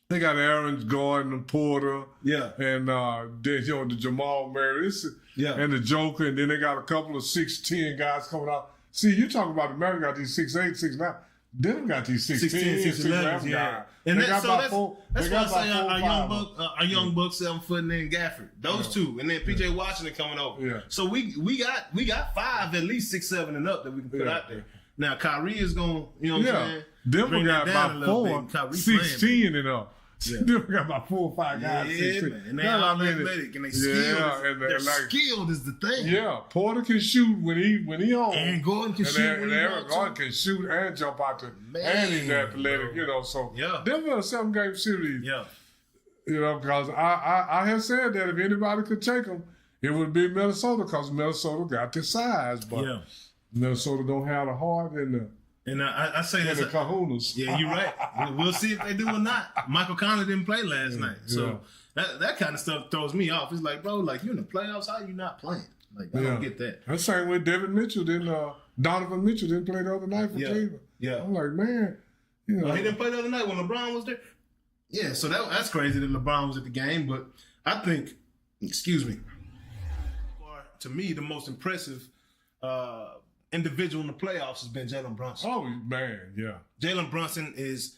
They got Aaron Gordon and Porter. Yeah. And then the Jamal Murray. And the Joker, and then they got a couple of 6'10" guys coming out. See, you talking about the Mavericks got these 6'8", 6'9". Denver got these 6'10", 6'11" guys. And that's why I say our young buck 7 foot, and then Gafford. Those two, and then PJ Washington coming over. Yeah. So we got 5 at least 6, 7 and up that we can put out there. Now Kyrie is going, you know what I'm saying? Denver got about 4, 16 and up. Yeah. Denver got about 4 or 5 guys. Man. And they all athletic and they skilled. They're skilled is the thing. Yeah, Porter can shoot when he on. Aaron Gordon can shoot. And Aaron Gordon can shoot and jump out there. And he's athletic, so Denver a 7-game series. Yeah. Because I have said that if anybody could take them, it would be Minnesota, because Minnesota got the size, but Minnesota don't have the heart and the. And I say that the kahunas. Yeah, you're right. We'll see if they do or not. Michael Conley didn't play last night, so that kind of stuff throws me off. It's like, bro, like you in the playoffs, how you not playing? Like I don't get that. That's the same way Donovan Mitchell didn't play the other night for Cleveland. Yeah, I'm like, man, he didn't play the other night when LeBron was there. Yeah, so that's crazy that LeBron was at the game, but I think, to me, the most impressive individual in the playoffs has been Jalen Brunson. Oh man, yeah. Jalen Brunson is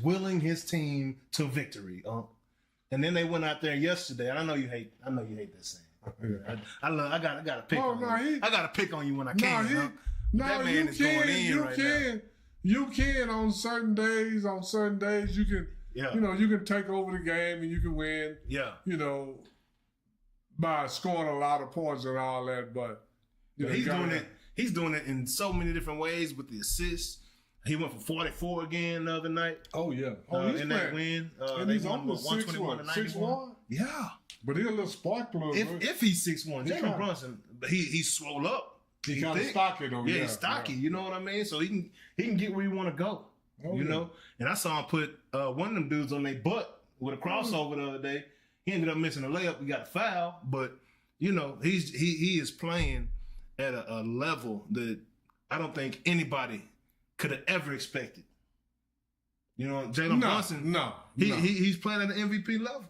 willing his team to victory. And then they went out there yesterday. I know you hate this saying. I gotta pick on you. I gotta pick on you when I can. That man is going in right now. You can on certain days. On certain days, you can. You can take over the game and you can win. Yeah. By scoring a lot of points and all that, but he's doing it. He's doing it in so many different ways with the assists. He went for 44 again the other night. Oh, yeah. In that win. And he's on 121 to 91. Yeah. But he's a little spark plug. If he's 6'1", Jalen Brunson, he's swole up. He's kind of stocky, though. Yeah, he's stocky. You know what I mean? So he can get where you want to go. You know? And I saw him put one of them dudes on their butt with a crossover the other day. He ended up missing a layup. We got a foul. But, he is playing at a level that I don't think anybody could have ever expected. Jalen Brunson. He's playing at an MVP level.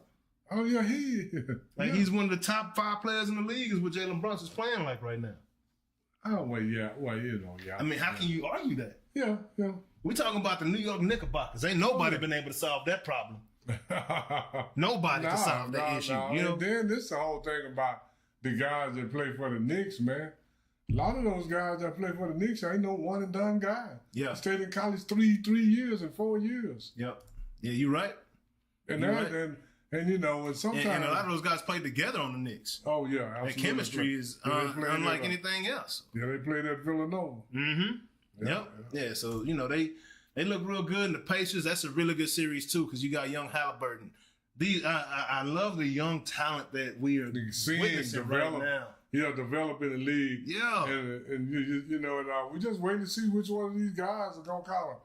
Oh yeah, he's one of the top 5 players in the league is what Jalen Brunson's playing like right now. Oh well, yeah. I mean, how can you argue that? Yeah. We're talking about the New York Knickerbockers. Ain't nobody been able to solve that problem. Nobody can solve that issue. You know. And then this the whole thing about the guys that play for the Knicks, man. A lot of those guys that play for the Knicks ain't no one and done guy. Yeah. Stayed in college 3 years and 4 years. Yep. Yeah, you're right. And and you know, and sometimes and a lot of those guys played together on the Knicks. Oh yeah, absolutely. Their chemistry is unlike anything else. Yeah, they played at Villanova. Mm-hmm. Yeah. So you know they look real good. And the Pacers, that's a really good series too, because you got young Halliburton. I love the young talent that we are witnessing right now. Yeah, develop in the league. Yeah, and you know, and we just waiting to see which one of these guys are gonna kind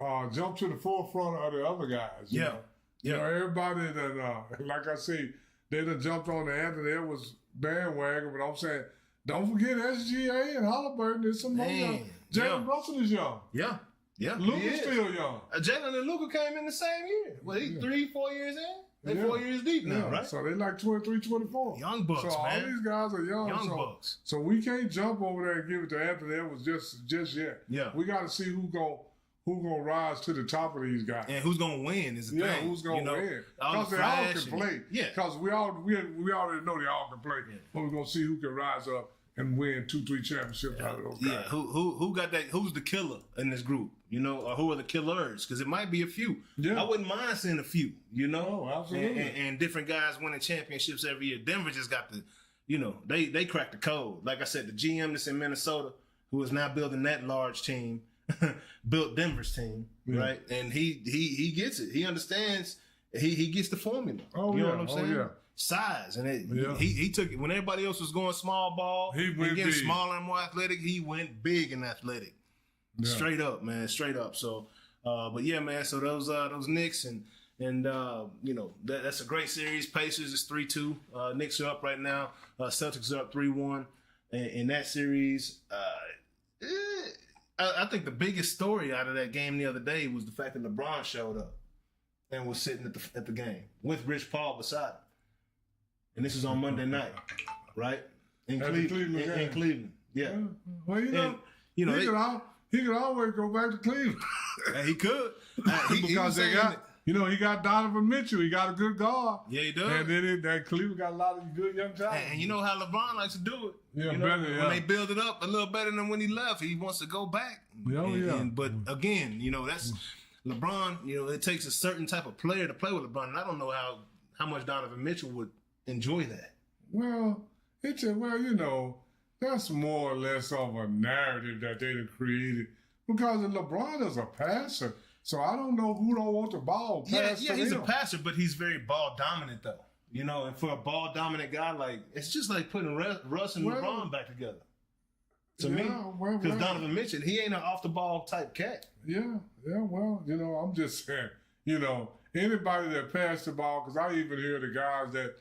of jump to the forefront of the other guys. You know? You know, everybody that, like I say, they done jumped on the Anthony Edwards bandwagon, but I'm saying, don't forget SGA and Halliburton. There's some more young. Jalen Brunson is young. Yeah. Luka's still young. Jalen and Luka came in the same year. Well, he 3-4 years in? They're 4 years deep now, right? So they like 23, 24. Young bucks, so man. all these guys are young. Young bucks. So we can't jump over there and give it to Anthony Edwards just yet. Yeah. We got to see who's gonna rise to the top of these guys. And who's gonna win is the thing. Who's gonna win? Because they all can play. Yeah. Because we already know they all can play. Yeah. But we're gonna see who can rise up and win 2-3 championships out of those guys. Yeah. Who got that? Who's the killer in this group? You know, or who are the killers? Because it might be a few. Yeah. I wouldn't mind seeing a few. You know, absolutely. And different guys winning championships every year. Denver just got the, you know, they cracked the code. Like I said, the GM that's in Minnesota, who is now building that large team, built Denver's team, right? And he gets it. He understands. He gets the formula. Oh, you know what I'm saying? Oh, yeah. Size, and he took it when everybody else was going small ball. He went getting big. Smaller and more athletic. He went big and athletic. Yeah. Straight up, man. Straight up. So, but yeah, man. So those Knicks and you know that's a great series. Pacers is 3-2. Knicks are up right now. Celtics are up 3-1 in that series. I think the biggest story out of that game the other day was the fact that LeBron showed up and was sitting at the game with Rich Paul beside him. And this is on Monday night, right? In Cleveland. Yeah. Well, you know, he could always go back to Cleveland. He could. Because he got Donovan Mitchell. He got a good guard. Yeah, he does. And then that Cleveland got a lot of good young talent. And you know how LeBron likes to do it. Yeah, you know, when they build it up a little better than when he left, he wants to go back. But again, you know, that's LeBron. You know, it takes a certain type of player to play with LeBron. And I don't know how much Donovan Mitchell would enjoy that. Well, you know, that's more or less of a narrative that they have created because LeBron is a passer. So I don't know who don't want the ball passed to he's him. a passer, but he's very ball dominant though. You know, and for a ball dominant guy, like it's just like putting Russ and LeBron back together. To me, because Donovan Mitchell, he ain't an off the ball type cat. Yeah. Well, you know, I'm just saying, you know, anybody that passed the ball, because I even hear the guys that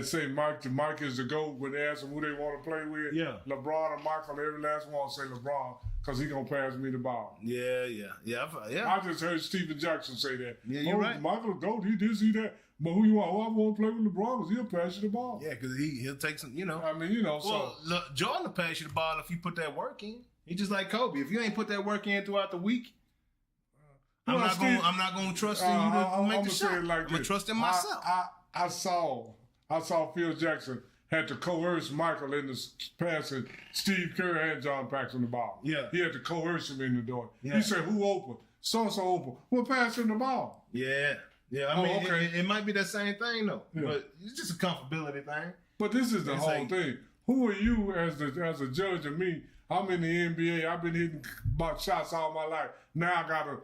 say Mike is the GOAT when they ask them who they want to play with. Yeah. LeBron or Michael, every last one say LeBron because he going to pass me the ball. Yeah. I just heard Steven Jackson say that. Yeah, you're right. Michael the GOAT, he did see that. But who you want? Who I want to play with LeBron because he'll pass you the ball. Yeah, because he'll take some, you know. I mean, you know. Well, look, Jordan will pass you the ball if you put that work in. He just like Kobe. If you ain't put that work in throughout the week, I'm not going to trust in you to make the shot. I'm going to trust in myself. I saw Phil Jackson had to coerce Michael into passing Steve Kerr and John Paxson the ball. Yeah. He had to coerce him into doing it. Yeah. He said, who open? So-and-so open. Well, pass him the ball. Yeah. I mean, it might be that same thing, though. Yeah. But it's just a comfortability thing. But this is the whole thing. Who are you as a judge of me? I'm in the NBA. I've been hitting shots all my life. Now I got to...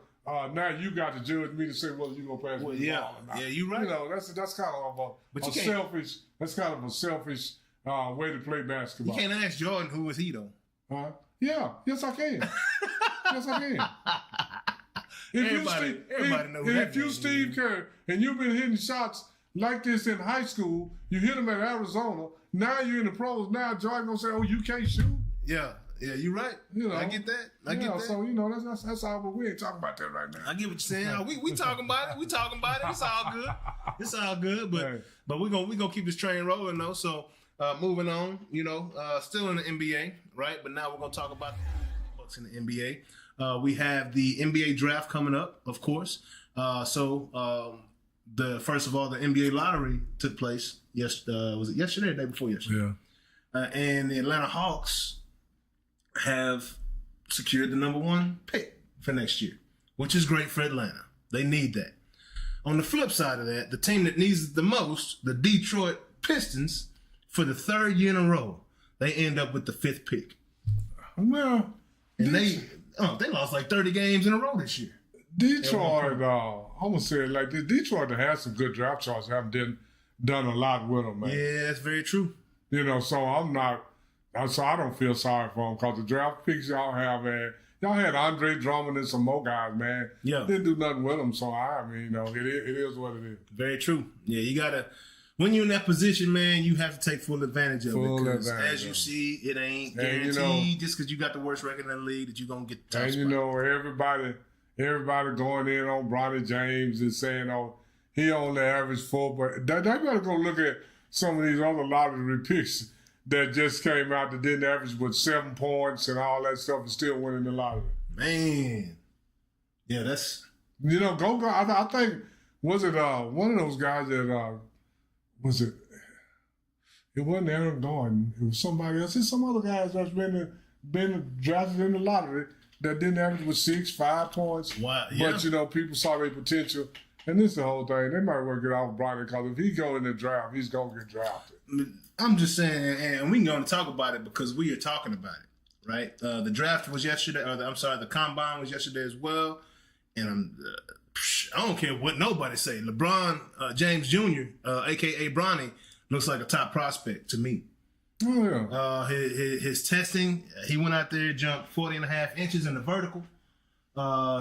now you got to judge me to say whether you're gonna pass me the ball or not. Yeah, you're right. You know, that's kind of a selfish. That's kind of a selfish way to play basketball. You can't ask Jordan who is he though. Yeah. Yes, I can. Yes, I can. Everybody knows that. If you Steve Kerr and you've been hitting shots like this in high school, you hit them at Arizona. Now you're in the pros. Now Jordan gonna say, "Oh, you can't shoot." Yeah, you're right. You know, I get that. I get that. So you know that's all. But we ain't talking about that right now. I get what you're saying. We talking about it. We talking about it. It's all good. It's all good. But we're gonna keep this train rolling though. So moving on. You know, still in the NBA, right? But now we're gonna talk about the Bucks in the NBA. We have the NBA draft coming up, of course. So first of all, the NBA lottery took place. Was it yesterday or the day before yesterday? Yeah. And the Atlanta Hawks have secured the number 1 pick for next year, which is great for Atlanta. They need that. On the flip side of that, the team that needs it the most, the Detroit Pistons, for the 3rd year in a row, they end up with the 5th pick. Well, and they lost like 30 games in a row this year. Detroit, I'm gonna say it like this: Detroit has some good draft choices. Haven't done a lot with them, man. Yeah, that's very true. You know, so I don't feel sorry for them because the draft picks y'all have, man. Y'all had Andre Drummond and some more guys, man. Yeah. Didn't do nothing with them, so I mean, you know, it is what it is. Very true. Yeah, you gotta. When you're in that position, man, you have to take full advantage of it. Because as you see, it ain't guaranteed just because you got the worst record in the league that you're gonna get the top spot. You know, everybody going in on Bronny James and saying, "Oh, he only averaged 4," but they better go look at some of these other lottery picks that just came out that didn't average but 7 points and all that stuff and still winning the lottery. Man, yeah, that's go. I think was it one of those guys that was it? It wasn't Aaron Gordon. It was somebody else. It's some other guys that's been drafted in the lottery that didn't average with 6, 5 points. Wow, yeah. But people saw their potential. And this is the whole thing. They might well get off Bronny because if he go in the draft, he's going to get drafted. I'm just saying, and we can go and talk about it because we are talking about it, right? The draft was yesterday, the combine was yesterday as well. And I don't care what nobody say. LeBron James Jr., a.k.a. Bronny, looks like a top prospect to me. Oh, yeah. His testing, he went out there, jumped 40.5 inches in the vertical.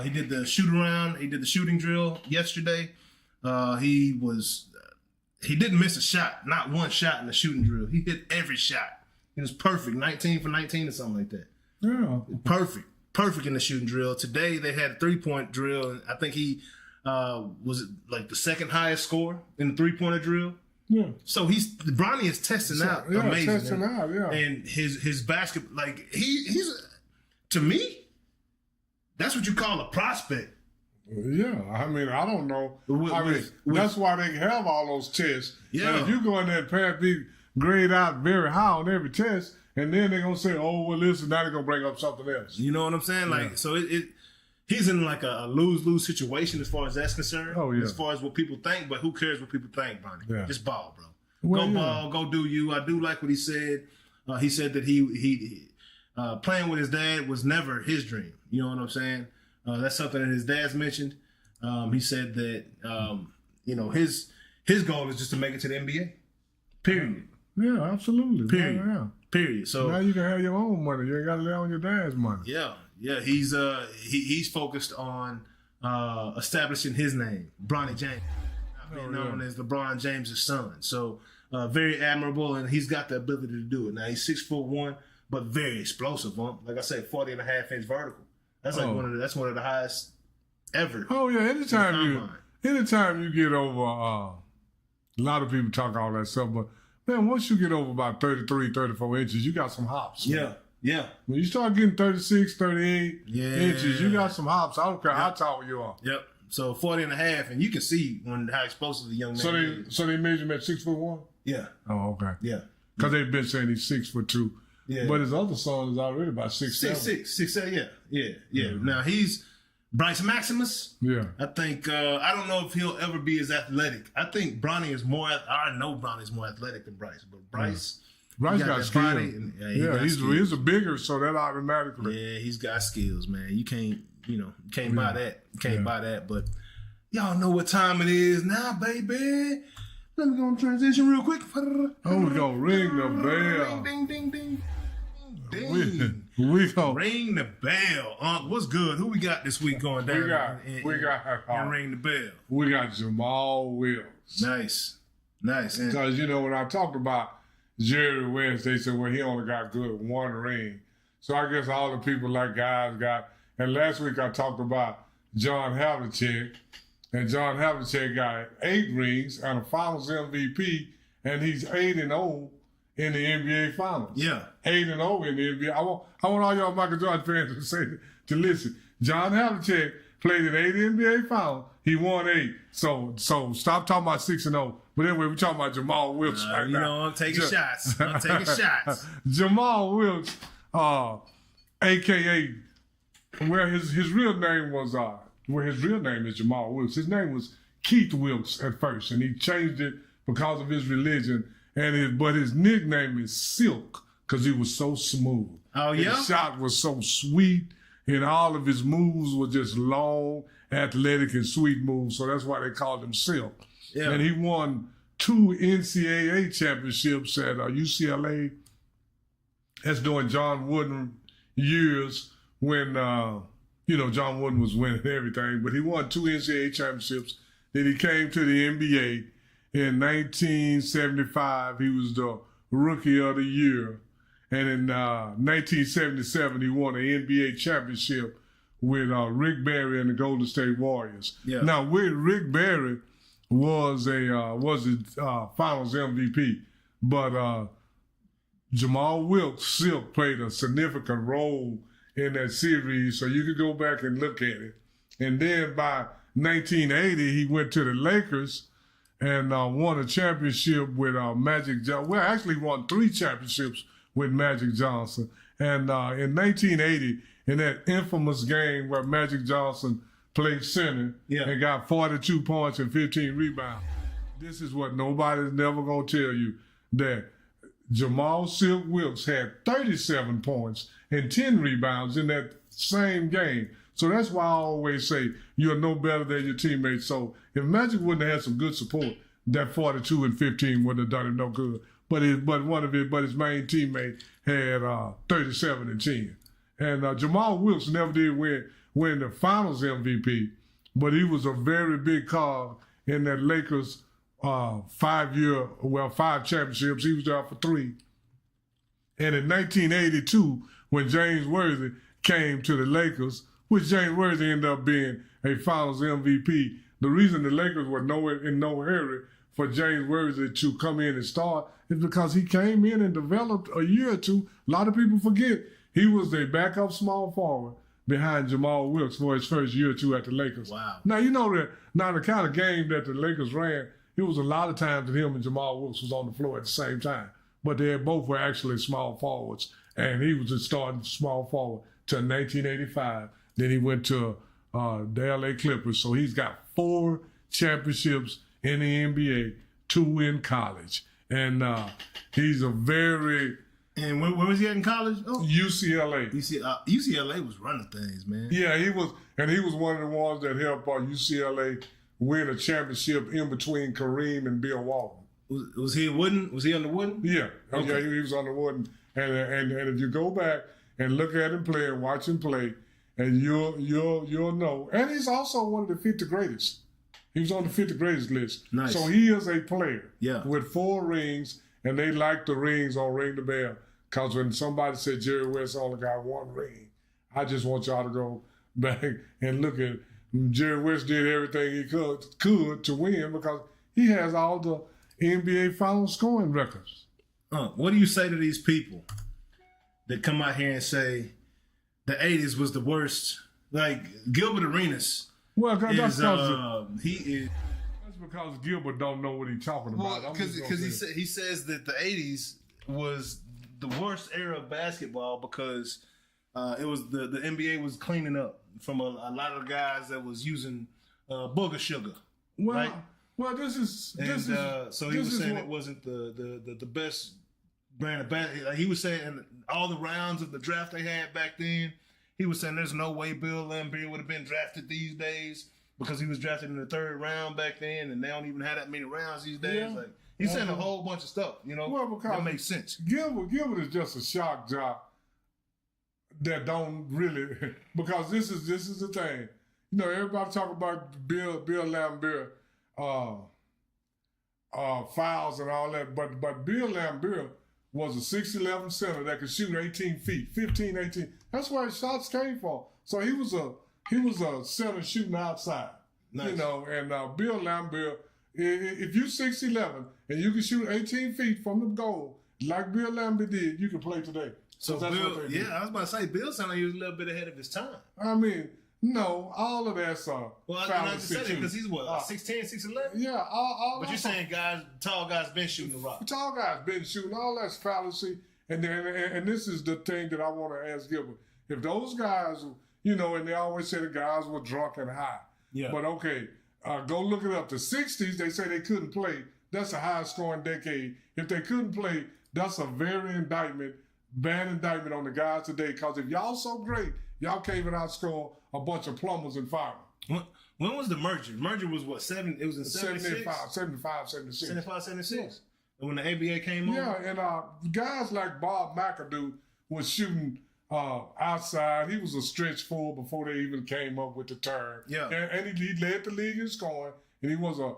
He did the shoot around. He did the shooting drill yesterday. He didn't miss a shot, not one shot in the shooting drill. He hit every shot. It was perfect, 19 for 19 or something like that. Yeah. Perfect in the shooting drill. Today they had a 3-point drill, and I think he was like the 2nd highest score in the 3-pointer drill. Yeah. So Bronny is testing out amazing. Testing out, yeah. And his basketball, like he's to me, that's what you call a prospect. Yeah, I mean, I don't know. That's why they have all those tests. Yeah. And if you go in there and pass big grade out very high on every test, and then they're gonna say, "Oh, well, listen," now they're gonna bring up something else. You know what I'm saying? Like, so he's in like a lose-lose situation as far as that's concerned. Oh yeah. As far as what people think, but who cares what people think, Bronny? Yeah. Just ball, bro. Well, go ball, go do you. I do like what he said. He said that he playing with his dad was never his dream. You know what I'm saying? That's something that his dad's mentioned. He said that his goal is just to make it to the NBA. Period. Yeah, absolutely. Period. Yeah. Period. So now you can have your own money. You ain't got to lay on your dad's money. Yeah. He's focused on establishing his name, Bronny James, being known as LeBron James' son. So very admirable, and he's got the ability to do it. Now he's 6'1", but very explosive. Like I said, 40.5 inch vertical. That's like one of the highest ever. Oh yeah, anytime you get over, a lot of people talk all that stuff, but man, once you get over about 33, 34 inches, you got some hops. Man. Yeah. When you start getting 36, 38 inches, you got some hops. I don't care how tall you are. Yep. So 40.5, and you can see how explosive the young man is. So they measure him at 6'1"? Yeah. Oh, okay. Yeah. Because they've been saying he's 6'2". Yeah. But his other son is already about 6'7". 6'7", yeah. Now he's Bryce Maximus. Yeah. I think I don't know if he'll ever be as athletic. I think Bronny is more. I know Bronny's more athletic than Bryce, but Bryce got skills. He's a bigger, so that automatically. Yeah, he's got skills, man. You can't buy that. You can't buy that. But y'all know what time it is now, baby. Let me go on transition real quick. Oh, we're gonna ring the bell. Ding, ding, ding, ding. We gonna ring the bell. What's good? Who we got this week going down? We got and ring the bell. We got Jamal Wills. Nice. Because when I talked about Jerry West, they said, well, he only got good 1 ring. So I guess all the people like guys got. And last week I talked about John Havlicek, and John Havlicek got 8 rings and a Finals MVP, and he's 8-0 in the NBA Finals. Yeah, 8-0 in the NBA. I want all y'all Michael Jordan fans to listen. John Havlicek played in 8 NBA Finals, he won 8. So stop talking about 6-0. But anyway, we're talking about Jamal Wilkes right you now. know, I'm taking shots. Jamal Wilkes, a.k.a. where his real name was, his real name is Jamal Wilkes. His name was Keith Wilkes at first, and he changed it because of his religion. But his nickname is Silk because he was so smooth. Oh, yeah? His shot was so sweet, and all of his moves were just long, athletic, and sweet moves. So that's why they called him Silk. Yeah. And he won 2 NCAA championships at UCLA. That's during John Wooden years when, John Wooden was winning everything. But he won 2 NCAA championships. Then he came to the NBA. In 1975, he was the Rookie of the Year. And in 1977, he won an NBA championship with Rick Barry and the Golden State Warriors. Yeah. Now, Rick Barry was a Finals MVP, but Jamal Wilkes Silk played a significant role in that series, so you could go back and look at it. And then by 1980, he went to the Lakers and won a championship with Magic Johnson. Well, actually won 3 championships with Magic Johnson. And in 1980, in that infamous game where Magic Johnson played center and got 42 points and 15 rebounds, this is what nobody's never going to tell you, that Jamal Silk Wilkes had 37 points and 10 rebounds in that same game. So that's why I always say you're no better than your teammates. So if Magic wouldn't have had some good support, that 42 and 15 wouldn't have done him no good. But his main teammate had 37 and 10. And Jamal Wilkes never did win the Finals MVP, but he was a very big cog in that Lakers 5 championships. He was there for 3. And in 1982, when James Worthy came to the Lakers, which James Worthy ended up being a Finals MVP, the reason the Lakers were in no hurry for James Worthy to come in and start is because he came in and developed a year or two. A lot of people forget he was a backup small forward behind Jamal Wilkes for his first year or two at the Lakers. Wow. Now, you know that the kind of game that the Lakers ran, it was a lot of times that him and Jamal Wilkes was on the floor at the same time. But they both were actually small forwards. And he was a starting small forward till 1985. Then he went to the LA Clippers. So he's got 4 championships in the NBA, 2 in college. And he's a very... And where was he at in college? Oh. UCLA. UCLA was running things, man. Yeah, he was. And he was one of the ones that helped UCLA win a championship in between Kareem and Bill Walton. Was he Wooden? Was he on the Wooden? Yeah. Okay. Yeah, he was on the Wooden. And if you go back and look at him play and watch him play, and you'll know. And he's also one of the 50 greatest. He was on the 50 greatest list. Nice. So he is a player with 4 rings, and they like the rings on Ring the Bell. Because when somebody said Jerry West only got 1 ring, I just want y'all to go back and look at Jerry West did everything he could to win because he has all the NBA Finals scoring records. What do you say to these people that come out here and say the 80s was the worst? Like Gilbert Arenas. Well, that's because Gilbert don't know what he's talking about. Because he says that the 80s was the worst era of basketball because it was the NBA was cleaning up from a lot of guys that was using booger sugar. Well, right? Well, so he was saying it wasn't the best brand of basketball. He was saying all the rounds of the draft they had back then. He was saying there's no way Bill Laimbeer would have been drafted these days because he was drafted in the 3rd round back then, and they don't even have that many rounds these days. Yeah. Like he's saying a whole bunch of stuff, that makes sense. Gilbert is just a shock jock that don't really because this is the thing. Everybody talk about Bill Laimbeer fouls and all that, but Bill Laimbeer was a 6'11" center that could shoot 18 feet, 15, 18. That's where his shots came from. So he was a center shooting outside. Nice. And Bill Laimbeer, if you're 6'11" and you can shoot 18 feet from the goal, like Bill Laimbeer did, you can play today. So Bill, I was about to say, Bill sounded like he was a little bit ahead of his time. I mean, No, all of that's Well, I just said it because he's what, 6'10", 6'11"? Yeah, all but you're saying tall guys been shooting the rock. Tall guys been shooting. All that's fallacy. And this is the thing that I want to ask Gilbert. If those guys, and they always say the guys were drunk and high. Yeah. But okay, go look it up. The 60s, they say they couldn't play. That's a high-scoring decade. If they couldn't play, that's a very bad indictment on the guys today. Because if y'all so great, y'all can't even outscore a bunch of plumbers and firemen. When was the merger? Merger was what, it was in 76? 75, 76. 75, 76. And when the ABA came on? Yeah, and guys like Bob McAdoo was shooting outside. He was a stretch four before they even came up with the term. Yeah. And he led the league in scoring, and he was a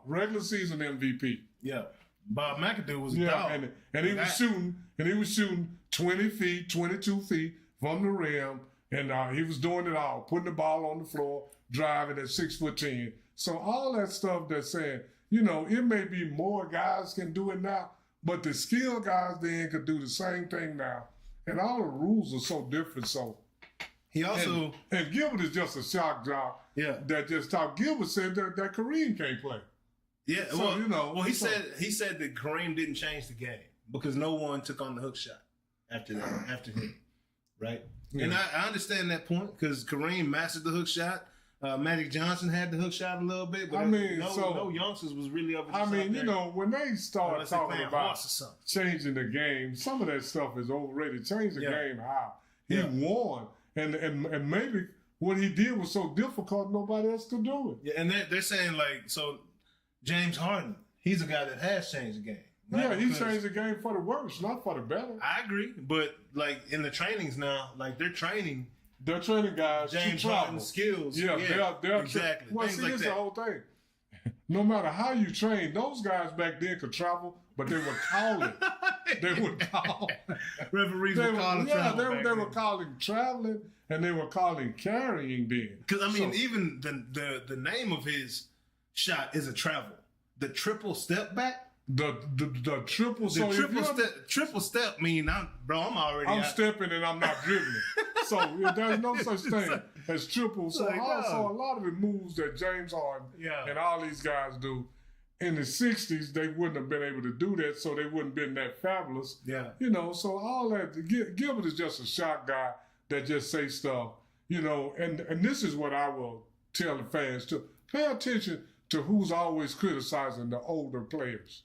regular season MVP. Yeah. Bob McAdoo was a dog. And he was shooting 20 feet, 22 feet from the rim, and he was doing it all, putting the ball on the floor, driving at 6'10". So all that stuff that's saying, it may be more guys can do it now, but the skilled guys then could do the same thing now. And all the rules are so different. So he also and Gilbert is just a shock job. Yeah. That just talk. Gilbert said that Kareem can't play. Yeah, so, he said that Kareem didn't change the game because no one took on the hook shot after him, right? Yeah. And I understand that point because Kareem mastered the hook shot. Magic Johnson had the hook shot a little bit, but no youngsters was really up. When they start talking about changing the game, some of that stuff is overrated. Change the game how? He won, and maybe what he did was so difficult nobody else could do it. Yeah, and they're saying James Harden, he's a guy that has changed the game. Right? Yeah, he changed the game for the worse, not for the better. I agree, but in the trainings now, they're training guys James Harden skills. Yeah, they're exactly. Well, see, this is the whole thing. No matter how you train, those guys back then could travel, but they were calling. They would call. Referees were calling travel. Yeah, they were calling traveling, and they were calling carrying then. Because even the name of his shot is a travel. The triple step back. The triple. Triple step mean I'm already. I'm stepping and I'm not dribbling. So there's no such thing as triple. So also a lot of the moves that James Harden and all these guys do in the 60s, they wouldn't have been able to do that, so they wouldn't have been that fabulous. Yeah. So all that Gilbert is just a shot guy that just say stuff. And this is what I will tell the fans to pay attention to who's always criticizing the older players.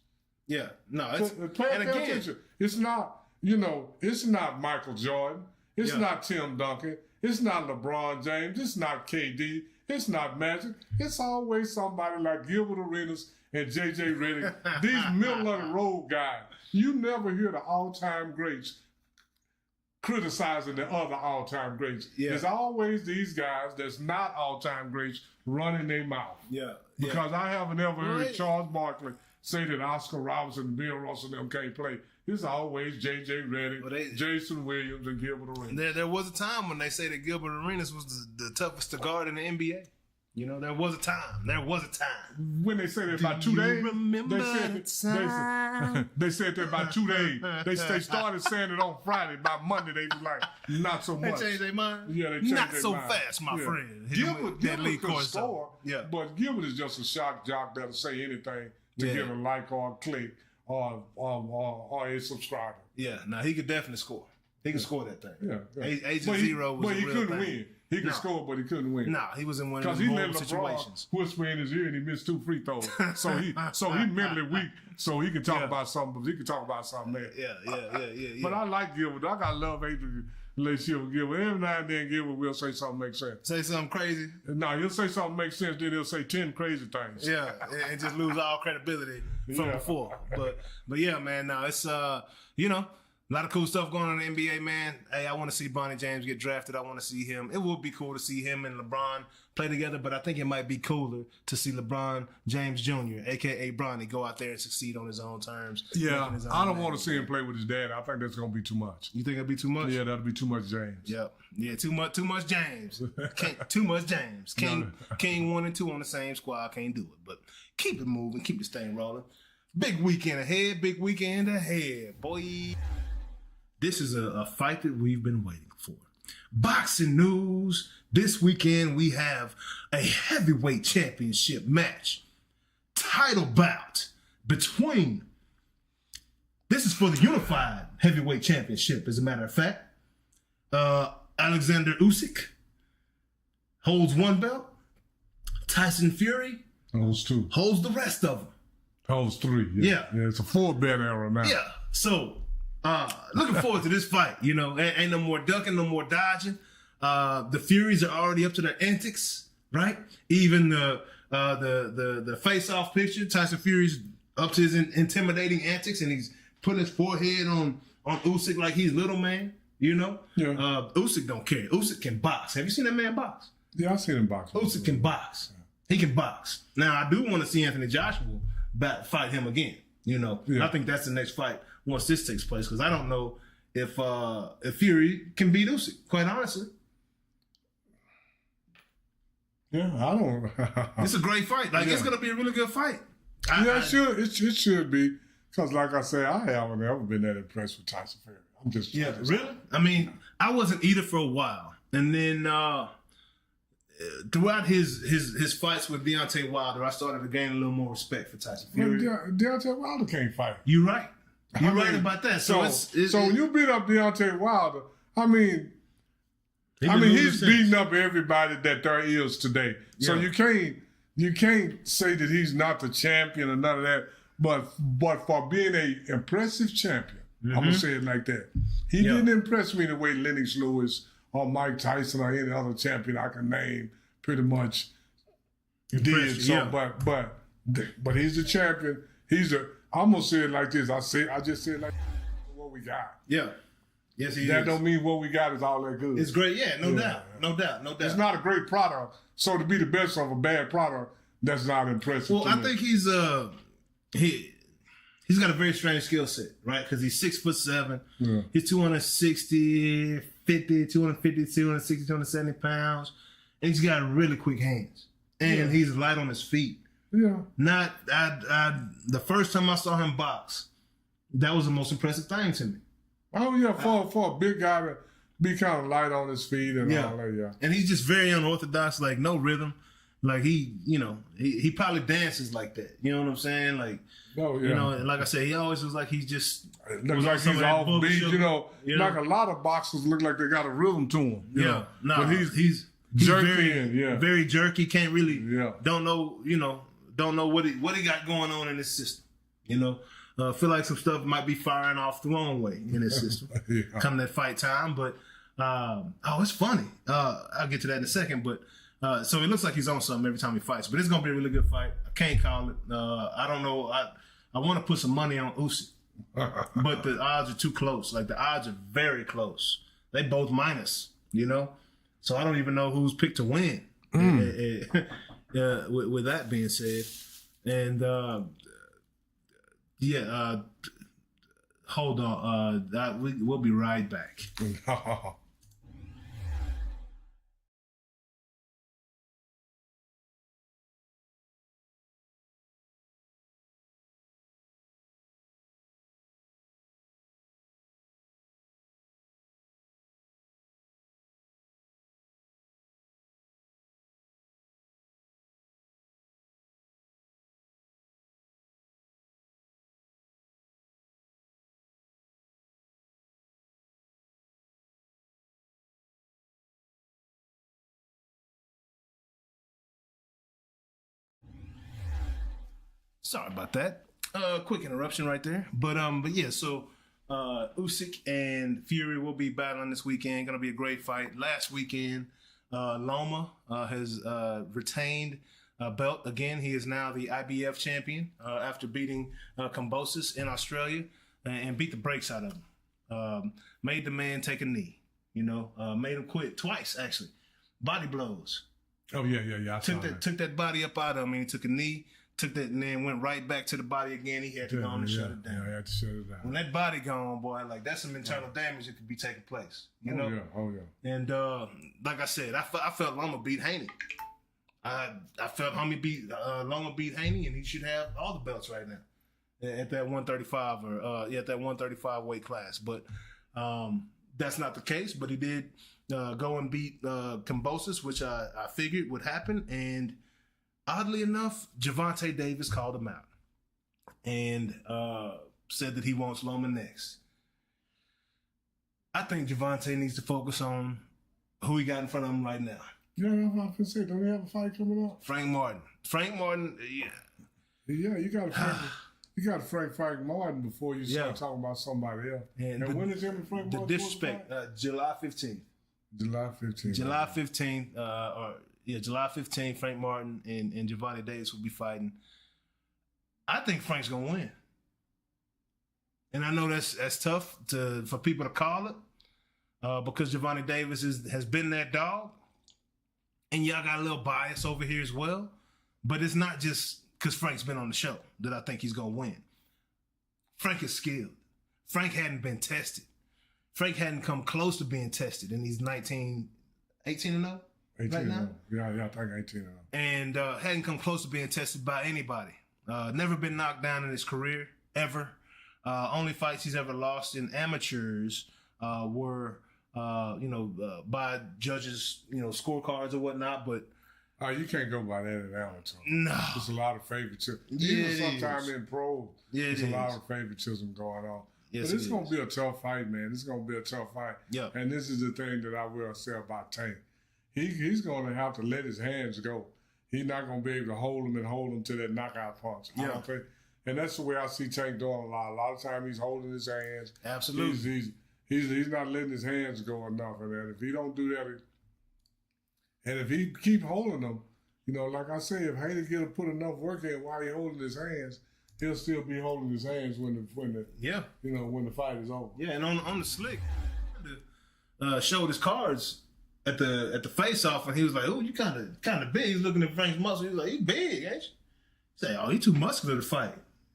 Yeah, no, pay attention. It's not, it's not Michael Jordan. It's not Tim Duncan. It's not LeBron James. It's not KD. It's not Magic. It's always somebody like Gilbert Arenas and J.J. Redick. These middle of the road guys. You never hear the all-time greats criticizing the other all-time greats. Yeah. There's always these guys that's not all-time greats running their mouth. Yeah. Because I haven't ever heard Charles Barkley say that Oscar Robertson and Bill Russell and them can't play. It's always J.J. Redick, Jason Williams, and Gilbert Arenas. There was a time when they say that Gilbert Arenas was the toughest to guard in the NBA. There was a time. When they say that about 2 days, they said that about 2 days. They started saying it on Friday. By Monday, they was like, not so much. They changed their mind? Yeah, they changed not their so mind. Fast, my friend. Gilbert could score, but Gilbert is just a shock jock that'll say anything to get a like or a click or a subscriber. Yeah, now he could definitely score. He could score that thing. Yeah. Agent Zero was but he a real couldn't thing. win. He could score, but he couldn't win. Nah, he was in one of those horrible situations. Whisper in his ear and he missed 2 free throws. So he mentally weak. So he can talk about something. He can talk about something there. Yeah. But I like Gilbert. I got love Adrian relationship with Gilbert. Every now and then Gilbert will say something makes sense. Say something crazy. No, he'll say something makes sense. Then he'll say 10 crazy things. Yeah, and just lose all credibility from before. But yeah, man. Now it's a lot of cool stuff going on in the NBA, man. Hey, I want to see Bronny James get drafted. I want to see him. It would be cool to see him and LeBron play together, but I think it might be cooler to see LeBron James Jr., a.k.a. Bronny, go out there and succeed on his own terms. Yeah, I don't want to see him play with his dad. I think that's going to be too much. You think it'll be too much? Yeah, that'll be too much James. Yep. Yeah, too much James. Too much James. King 1 and 2 on the same squad. Can't do it, but keep it moving. Keep this thing rolling. Big weekend ahead, boy. This is a fight that we've been waiting for. boxing news. This weekend we have a heavyweight championship match. Title bout between, this is for the unified heavyweight championship, as a matter of fact. Alexander Usyk holds one belt. Tyson Fury holds two. Holds the rest of them. Holds three. Yeah. It's a 4-belt era now. Yeah. So, looking forward to this fight. You know, ain't no more ducking, no more dodging. The Furies are already up to their antics, right? Even the face-off picture, Tyson Fury's up to his intimidating antics, and he's putting his forehead on Usyk like he's little man. You know, Usyk don't care. Usyk can box. Have you seen that man box? Yeah, I've seen him box. Usyk can box. He can box. Now, I do want to see Anthony Joshua fight him again. You know, I think that's the next fight once this takes place, because I don't know if Fury can beat Usyk, quite honestly. Yeah, I don't. It's a great fight. Like, it's going to be a really good fight. It should be. Because, like I say, I haven't ever been that impressed with Tyson Fury. I'm just really? I mean, I wasn't either for a while. And then throughout his fights with Deontay Wilder, I started to gain a little more respect for Tyson Fury. Deontay Wilder can't fight. You're right. You're right about that. So when you beat up Deontay Wilder, I mean he's beating up everybody that there is today. Yeah. So you can't say that he's not the champion or none of that. But for being an impressive champion, I'm gonna say it like that. He didn't impress me the way Lennox Lewis or Mike Tyson or any other champion I can name pretty much did. So, but he's the champion. I'm gonna say it like this. I just say it like what we got. Yeah. Yes, that don't mean what we got is all that good. It's great. Yeah, no doubt. It's not a great product. So to be the best of a bad product, that's not impressive. Well, I think he's got a very strange skill set, right? Because he's 6'7". Yeah. He's 260, 270 pounds. And he's got really quick hands. And he's light on his feet. Yeah. The first time I saw him box, that was the most impressive thing to me. Oh, yeah, for a big guy to be kind of light on his feet and all that, And he's just very unorthodox, like no rhythm. Like he probably dances like that. You know what I'm saying? Like, you know, like I said, he always was like he's just looks like he's off beat. You know, like a lot of boxers look like they got a rhythm to him. But he's jerky, very jerky. Can't really, don't know what he got going on in his system. You know, feel like some stuff might be firing off the wrong way in his system. Come that fight time, but it's funny. I'll get to that in a second, but. So it looks like he's on something every time he fights, but it's gonna be a really good fight. I can't call it. I don't know. I want to put some money on Usyk, but the odds are too close. Like the odds are very close. They both minus, you know. So I don't even know who's picked to win. With that being said, and hold on. We'll be right back. Sorry about that. Quick interruption right there. But yeah, so Usyk and Fury will be battling this weekend. Gonna be a great fight. Last weekend, Loma has retained a belt again. He is now the IBF champion after beating Kambosos in Australia and beat the brakes out of him. Made the man take a knee. You know, made him quit twice actually. Body blows. Oh yeah. Took that body up out of him. And he took a knee. Took that and then went right back to the body again. He had to go on and shut it down. Yeah, he had to shut it down. When that body gone, boy, like that's some internal damage that could be taking place. You know? Oh yeah. And like I said, I felt Loma beat Haney. I felt Homie beat Loma beat Haney, and he should have all the belts right now at that 135 or at that 135 weight class. But that's not the case, but he did go and beat Kambosos, which I figured would happen. And oddly enough, Gervonta Davis called him out and said that he wants Loma next. I think Gervonta needs to focus on who he got in front of him right now. Yeah, that's what I was say. Don't they have a fight coming up? Frank Martin, yeah. Yeah, you got to Frank Martin before you start talking about somebody else. And when is him and Frank Martin? The disrespect, July 15th. July 15th. July 15th, July 15th, Frank Martin and Gervonta Davis will be fighting. I think Frank's going to win. And I know that's tough for people to call it because Gervonta Davis has been that dog. And y'all got a little bias over here as well. But it's not just because Frank's been on the show that I think he's going to win. Frank is skilled. Frank hadn't been tested. Frank hadn't come close to being tested. And he's 18 and 0 right now? Yeah, I think 18 and 0. And hadn't come close to being tested by anybody. Never been knocked down in his career, ever. Only fights he's ever lost in amateurs were, by judges, scorecards or whatnot. But you can't go by that in amateur. No, there's a lot of favoritism. Yeah, even sometimes in pro, there's a lot of favoritism going on. Yes, but it's going to be a tough fight, man. It's going to be a tough fight. Yeah. And this is the thing that I will say about Tank. He's going to have to let his hands go. He's not going to be able to hold him to that knockout punch. Yeah. I don't think. And that's the way I see Tank doing a lot. A lot of times he's holding his hands. Absolutely. He's not letting his hands go enough. And if he don't do that, and if he keep holding them, like I say, if Haney get to put enough work in while he holding his hands, he'll still be holding his hands when the fight is over. Yeah, and on the slick, showed his cards at the face off, and he was like, "Oh, you kind of big." He's looking at Frank's muscle. He's like, "He big, ain't you?" Say, "Oh, he too muscular to fight."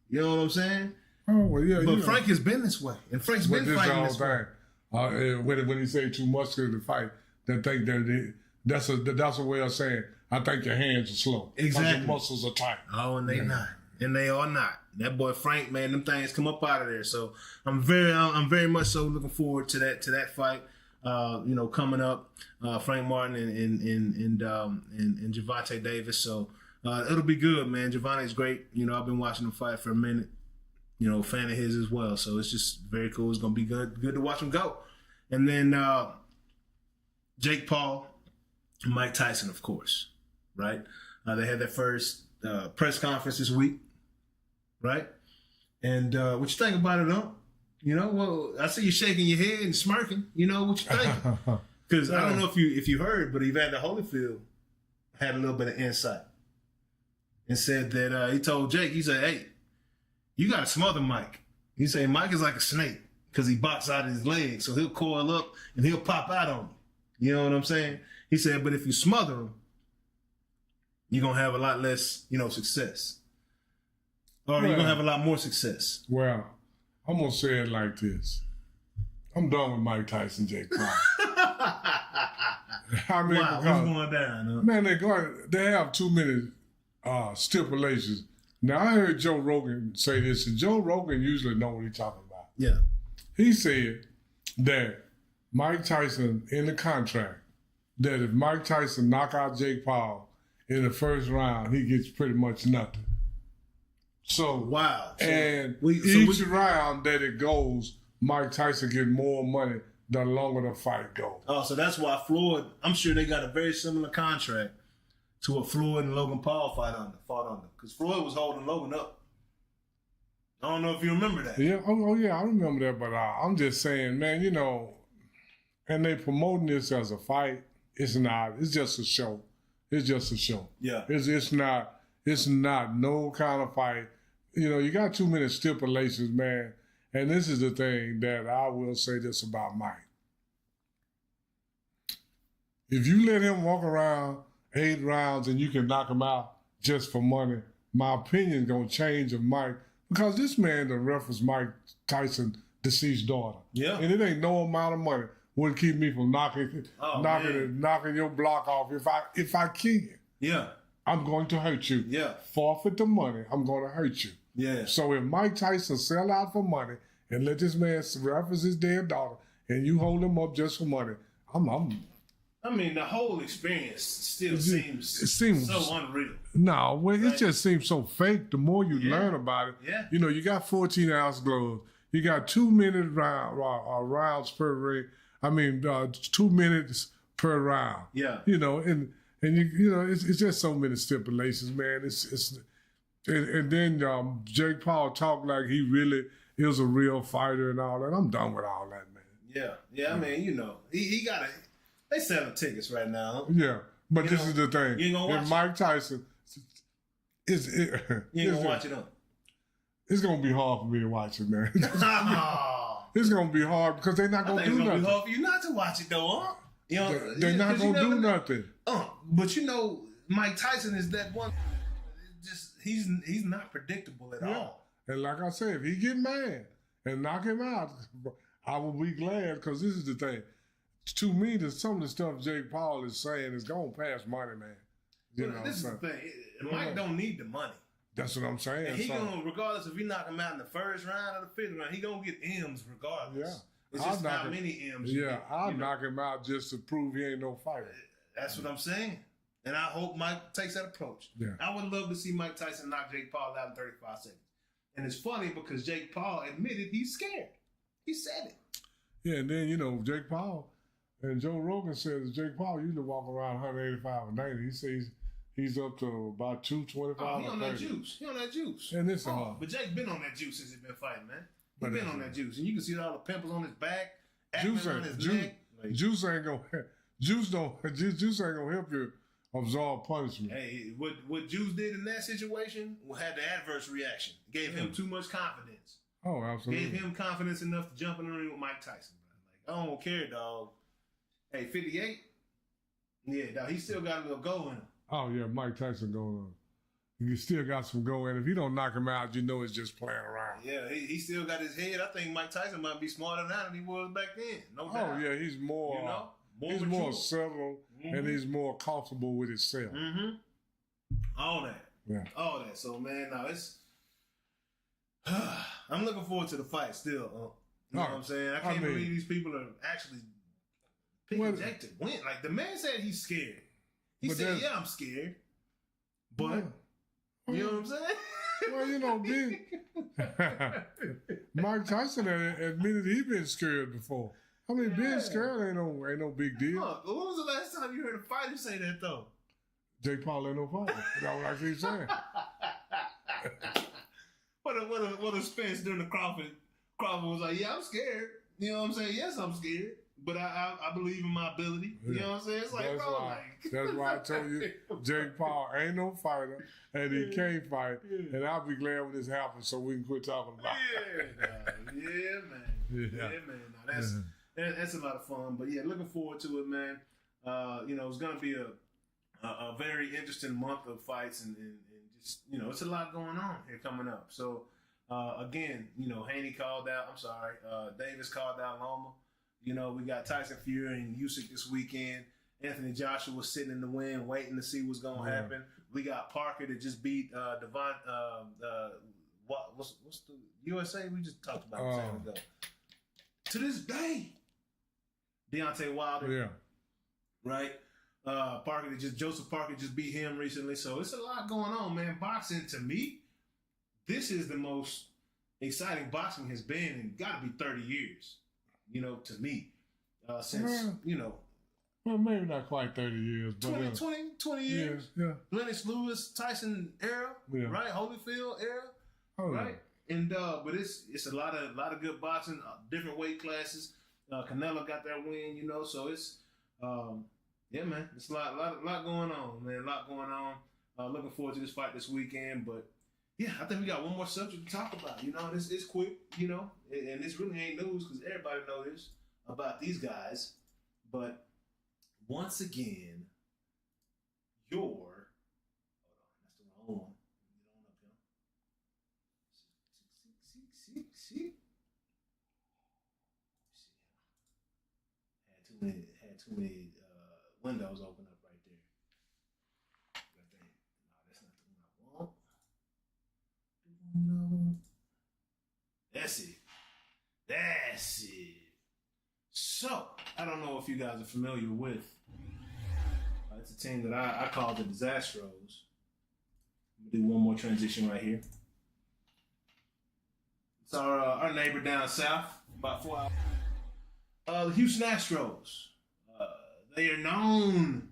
You know what I'm saying? Oh well, yeah. But Frank has been this way, and Frank's been fighting this way. When he say too muscular to fight, that's a way of saying I think your hands are slow. Exactly, your muscles are tight. Oh, and they not, and they are not. That boy Frank, man, them things come up out of there. So I'm very much so looking forward to that fight. Coming up, Frank Martin and Gervonta Davis. So it'll be good, man. Gervonta's great. I've been watching him fight for a minute. Fan of his as well. So it's just very cool. It's gonna be good to watch him go. And then Jake Paul, Mike Tyson, of course, right? They had their first press conference this week, right? And what you think about it, huh? Well, I see you shaking your head and smirking. What you think? Because I don't know if you heard, but Evander Holyfield had a little bit of insight and said that he told Jake, he said, "Hey, you got to smother Mike." He said Mike is like a snake because he boxes out his legs, so he'll coil up and he'll pop out on you. You know what I'm saying? He said, but if you smother him, you're gonna have a lot less, success, or you're gonna have a lot more success. Well, I'm going to say it like this. I'm done with Mike Tyson, Jake Paul. Wow, what's going down? Huh? Man, they have too many stipulations. Now, I heard Joe Rogan say this, and Joe Rogan usually know what he's talking about. Yeah. He said that Mike Tyson, in the contract, that if Mike Tyson knock out Jake Paul in the first round, he gets pretty much nothing. So wow, each round that it goes, Mike Tyson get more money the longer the fight goes. Oh, so that's why Floyd. I'm sure they got a very similar contract to what Floyd and Logan Paul fought under, because Floyd was holding Logan up. I don't know if you remember that. Yeah, oh yeah, I remember that. But I'm just saying, man, and they promoting this as a fight. It's not. It's just a show. It's just a show. Yeah. It's not. It's not no kind of fight. You got too many stipulations, man. And this is the thing that I will say this about Mike. If you let him walk around 8 rounds and you can knock him out just for money, my opinion going to change of Mike. Because this man done referenced Mike Tyson, deceased daughter. Yeah. And it ain't no amount of money would keep me from knocking your block off if I can. Yeah. I'm going to hurt you. Yeah. Forfeit the money. I'm going to hurt you. Yeah. So if Mike Tyson sell out for money and let this man reference his dead daughter and you hold them up just for money, I mean, the whole experience still seems so unreal. No, well, it just seems so fake. The more you learn about it, you know, you got 14-ounce gloves. You got 2 minute rounds per ring. I mean, 2 minutes per round. Yeah. You know, and you know, it's just so many stipulations, man. And then Jake Paul talked like he really is a real fighter and all that. I'm done with all that, man. Yeah. I mean, you know, he got they selling tickets right now. Yeah, but this is the thing. You ain't gonna watch Mike Tyson you ain't gonna watch it up. It's gonna be hard for me to watch it, man. It's gonna be hard because they're not gonna do nothing. It's gonna be hard for you not to watch it, though, huh? You know, they're not gonna do nothing. But you know, Mike Tyson is that one. Just he's not predictable at all. And like I said, if he get mad and knock him out, I will be glad because this is the thing. To me, some of the stuff Jake Paul is saying is going past money, man. You know, this is the thing. Mike don't need the money. That's what I'm saying. And he gonna, regardless if you knock him out in the first round or the fifth round, he gonna get M's regardless. Yeah. It's just how many M's. Yeah, I'll knock him out just to prove he ain't no fighter. That's what I'm saying. And I hope Mike takes that approach. Yeah. I would love to see Mike Tyson knock Jake Paul out in 35 seconds. And it's funny because Jake Paul admitted he's scared. He said it. Yeah, and then, you know, Jake Paul, and Joe Rogan said that Jake Paul usually walk around 185 and 90. He says he's up to about 225. He on that juice. He on that juice. And this but Jake been on that juice since he been fighting, man. He been on that juice. And you can see all the pimples on his back, juice on his neck. Juice ain't gonna juice ain't gonna help you absorb punishment. Hey, what Juice did in that situation had the adverse reaction. Gave him too much confidence. Oh, absolutely. Gave him confidence enough to jump in the ring with Mike Tyson. Bro. Like, I don't care, dog. Hey, 58? Yeah, dog, he still got a little go in him. Oh, yeah, Mike Tyson going on. You still got some go in. If he don't knock him out, you know it's just playing around. Yeah, he still got his head. I think Mike Tyson might be smarter now than he was back then. No doubt. Oh, yeah, he's more, you know, he's more settled and he's more comfortable with himself. All that. Yeah. All that. So, man, now it's... I'm looking forward to the fight still. You know what I'm saying? I can't believe these people are actually picking Jake to win. Like, the man said he's scared. He said, yeah, I'm scared. But, you know what I'm saying? Well, you know, Mike Tyson admitted he been scared before. I mean, being scared ain't no big deal. When was the last time you heard a fighter say that, though? Jake Paul ain't no fighter. That's what I keep saying. What a Spence during the Crawford was like, yeah, I'm scared. You know what I'm saying? Yes, I'm scared. But I believe in my ability. You know what I'm saying? It's like, that's why I told you Jake Paul ain't no fighter and he can't fight. And I'll be glad when this happens so we can quit talking about it. Yeah, man. Now, that's a lot of fun. But yeah, looking forward to it, man. You know, it's gonna be a very interesting month of fights and just, you know, it's a lot going on here coming up. So again, you know, Haney called out, Davis called out Loma. You know, we got Tyson Fury and Usyk this weekend. Anthony Joshua sitting in the wind, waiting to see what's going to happen. We got Parker that just beat Devon. What's the USA? We just talked about it a second ago. To this day, Deontay Wilder. Yeah. Right. Joseph Parker just beat him recently. So it's a lot going on, man. Boxing, to me, this is the most exciting boxing has been in got to be 30 years. You know, to me, since, you know. Well, maybe not quite 30 years. But 20 years. Yeah. Lennox Lewis, Tyson era, right? Holyfield era, right? And but it's a lot of good boxing, different weight classes. Canelo got that win, you know, so it's, yeah, man, it's a lot going on, man, a lot going on. Looking forward to this fight this weekend, but yeah, I think we got one more subject to talk about. You know, it's quick, you know, and this really ain't news because everybody knows this about these guys. But once again, hold on, that's the wrong one. Get on up here. See. Had too many windows open up right there. That's not the one I want. No. That's it. So, I don't know if you guys are familiar with. It's a team that I call the Disastros. I'm gonna do one more transition right here. It's our neighbor down south, about 4 hours. The Houston Astros. They are known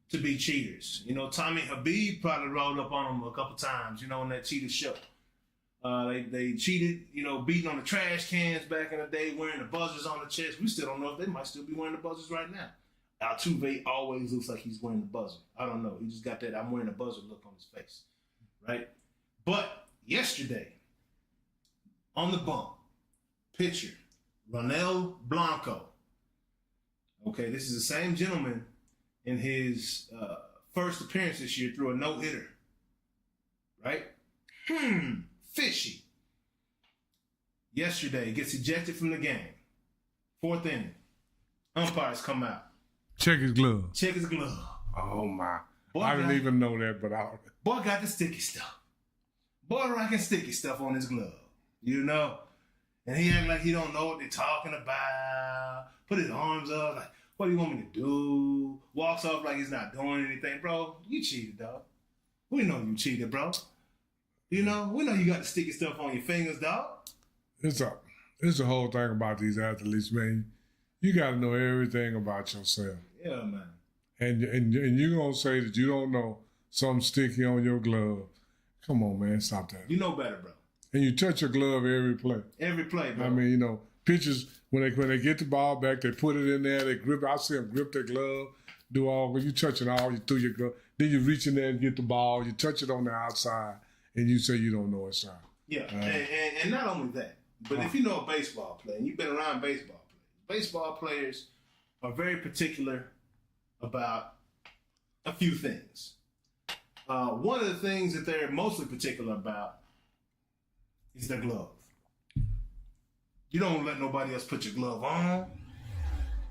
to be cheaters. You know, Tommy Habib probably rolled up on them a couple times, you know, on that cheater show. They cheated, you know, beating on the trash cans back in the day, wearing the buzzers on the chest. We still don't know if they might still be wearing the buzzers right now. Altuve always looks like he's wearing the buzzer. I don't know. He just got that I'm wearing a buzzer look on his face, right? But yesterday, on the bump, pitcher, Ronel Blanco. Okay, this is the same gentleman in his first appearance this year threw a no-hitter, right? Fishy. Yesterday, gets ejected from the game. 4th inning. Umpires come out. Check his glove. Check his glove. Oh, my. I didn't even know that, but boy got the sticky stuff. Boy rocking sticky stuff on his glove, you know? And he act like he don't know what they're talking about. Put his arms up like, what do you want me to do? Walks off like he's not doing anything. Bro, you cheated, dog. We know you cheated, bro. You know, we know you got the sticky stuff on your fingers, dog. It's the whole thing about these athletes, man. You got to know everything about yourself. Yeah, man. And you're going to say that you don't know something sticky on your glove. Come on, man. Stop that. You know better, bro. And you touch your glove every play. Every play, bro. I mean, you know, pitchers, when they get the ball back, they put it in there, they grip it. I see them grip their glove, do all, you touch it all, you through your glove. Then you reach in there and get the ball, you touch it on the outside, and you say you don't know it's out. Yeah, and not only that, but if you know a baseball player, and you've been around baseball players are very particular about a few things. One of the things that they're mostly particular about is their glove. You don't let nobody else put your glove on.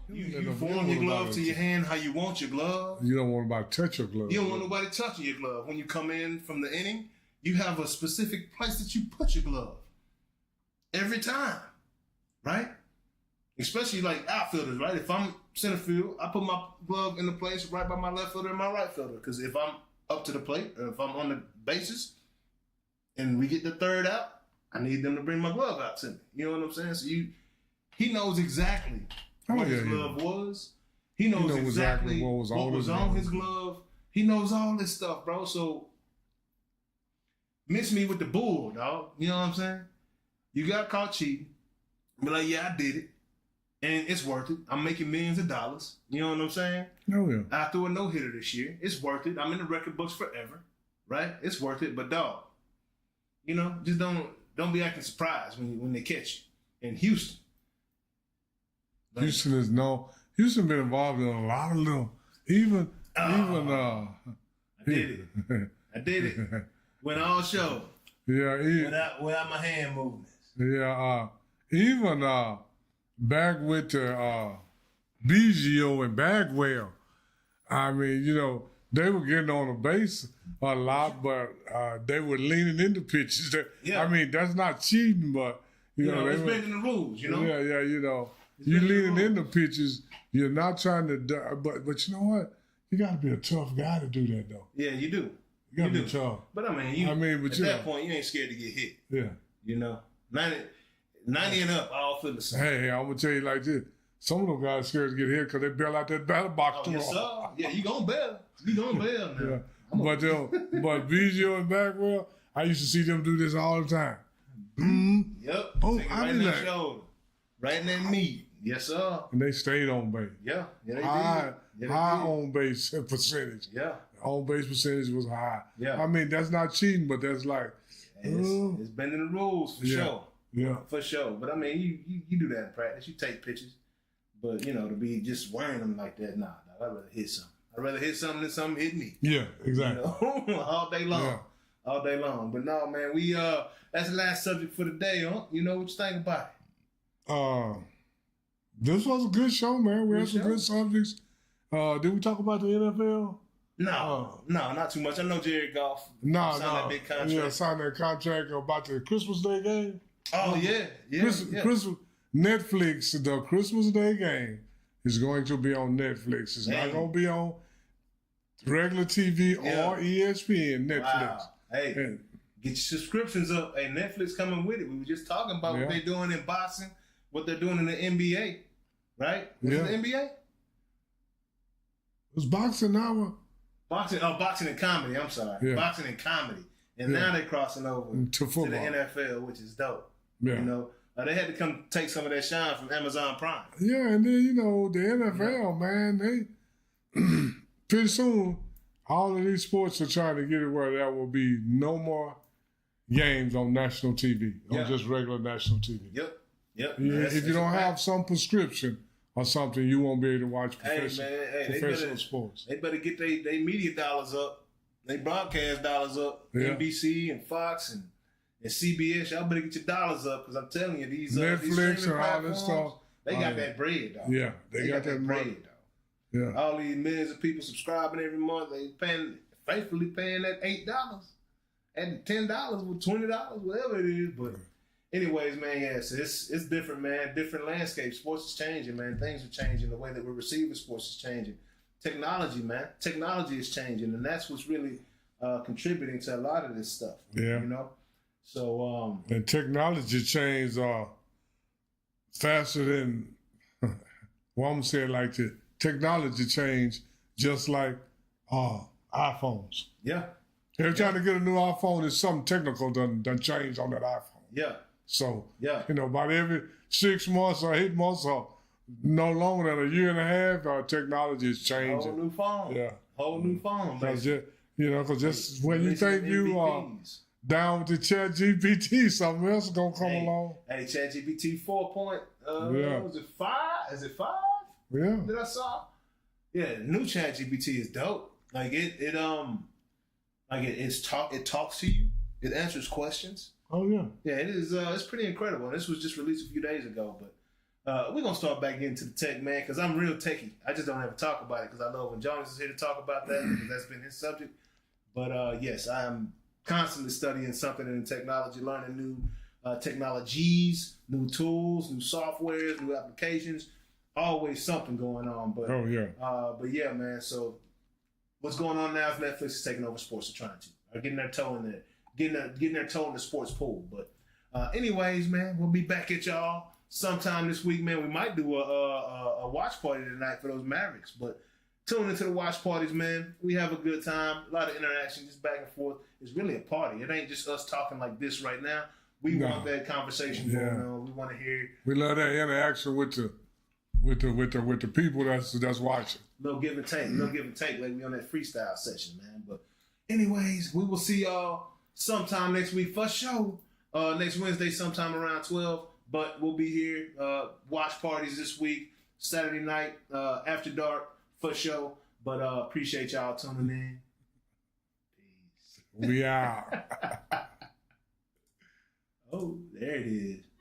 You form your glove to your hand how you want your glove. You don't want nobody to touch your glove. You don't want nobody touching your glove. When you come in from the inning, you have a specific place that you put your glove. Every time, right? Especially like outfielders, right? If I'm center field, I put my glove in the place right by my left fielder and my right fielder. Because if I'm up to the plate, or if I'm on the bases, and we get the third out, I need them to bring my glove out to me. You know what I'm saying? So he knows exactly what his glove was. He knows exactly what was on his glove. He knows all this stuff, bro. So miss me with the bull, dog. You know what I'm saying? You got caught cheating. Be like, yeah, I did it. And it's worth it. I'm making millions of dollars. You know what I'm saying? Oh, yeah. I threw a no-hitter this year. It's worth it. I'm in the record books forever. Right? It's worth it. But, dog, you know, just don't be acting surprised when they catch you. In Houston. Like, Houston been involved in a lot of little, I did it. I did it. Went all show. Yeah. Without my hand movements. Yeah. Even back with the Biggio and Bagwell, I mean, you know, they were getting on the base a lot, but they were leaning into pitches. I mean, that's not cheating, but you know, it's breaking the rules. You know. Yeah. You know, you leaning into pitches. You're not trying to, but you know what? You got to be a tough guy to do that, though. Yeah, you do. You got to be tough. But I mean, at that point, you ain't scared to get hit. Yeah. You know, 90 and up, all feel the same. Hey, I'm gonna tell you like this: some of those guys scared to get hit because they bail out that battle box. Oh, yes, sir. Yeah, you gonna bail. You gonna bail now. Yeah. But Biggio and Bagwell, I used to see them do this all the time. Yep. Oh, take it right in that shoulder, right in that knee. Yes, sir. And they stayed on base. Yeah, they did. High on base percentage. Yeah. On base percentage was high. Yeah. I mean, that's not cheating, but that's like it's bending the rules for sure. Yeah. For sure. But I mean, you do that in practice. You take pictures. But you know, to be just wearing them like that, nah. I'd rather hit something. I'd rather hit something than something hit me. Yeah, exactly. You know? All day long. Yeah. All day long. But no, man, we that's the last subject for the day, huh? You know what you think about it? This was a good show, man. We had some good subjects. Did we talk about the NFL? No, not too much. I know Jared Goff signed that big contract. Yeah, signed that contract about the Christmas Day game. Oh, yeah. Netflix, the Christmas Day game is going to be on Netflix. It's not going to be on regular TV or ESPN. Netflix. Wow. Hey, get your subscriptions up. Hey, Netflix coming with it. We were just talking about what they're doing in boxing, what they're doing in the NBA, right? Was it the NBA? Was boxing now? Boxing and comedy. I'm sorry, boxing and comedy, and now they're crossing over to the NFL, which is dope. Yeah. You know, they had to come take some of that shine from Amazon Prime. Yeah, and then the NFL, man, they pretty soon all of these sports are trying to get it where there will be no more games on national TV, on just regular national TV. Yep. If you don't have some prescription or something, you won't be able to watch professional sports. They better get their media dollars up, they broadcast dollars up. NBC and Fox and CBS, y'all better get your dollars up, because I'm telling you, these Netflix and all this stuff, they got that bread, dog. Yeah, they got that bread, dog. Yeah, all these millions of people subscribing every month, they faithfully paying that $8, and $10, or $20, whatever it is. But anyways, man, so it's different, man. Different landscape. Sports is changing, man. Things are changing. The way that we're receiving sports is changing. Technology, man. Technology is changing, and that's what's really contributing to a lot of this stuff. Yeah, you know. So and technology changed faster than I'm gonna say it like this. Technology changed just like iPhones. Yeah. Every time to get a new iPhone, there's something technical done changed on that iPhone. Yeah. So about every 6 months or 8 months or no longer than a year and a half, our technology is changing. Whole new phone. Yeah. Whole new phone, man. Because just when you think you are down with the ChatGPT, something else is gonna come along. Hey, ChatGPT 4. Was it 5? Is it 5? Yeah. That I saw. Yeah, the new ChatGPT is dope. Like it talks to you. It answers questions. Oh yeah. Yeah, it is. It's pretty incredible. This was just released a few days ago, but we're gonna start back getting to the tech, man, because I'm real techie. I just don't have to talk about it because I love when Jonas is here to talk about that, because that's been his subject. But yes, I'm constantly studying something in technology, learning new technologies, new tools, new softwares, new applications. Always something going on. But but yeah, man. So what's going on now is Netflix is taking over sports. They're trying to getting their toe in there, getting their toe in the sports pool. But anyways, man, we'll be back at y'all sometime this week, man. We might do a watch party tonight for those Mavericks, but tune into the watch parties, man. We have a good time, a lot of interaction, just back and forth. It's really a party. It ain't just us talking like this right now. We want that conversation going on. We want to hear. We love that interaction with the people that's watching. Little give and take, like we on that freestyle session, man. But anyways, we will see y'all sometime next week for sure. Next Wednesday, sometime around 12. But we'll be here. Watch parties this week, Saturday night, after dark for sure. But appreciate y'all tuning in. Peace. We out. Oh, there it is.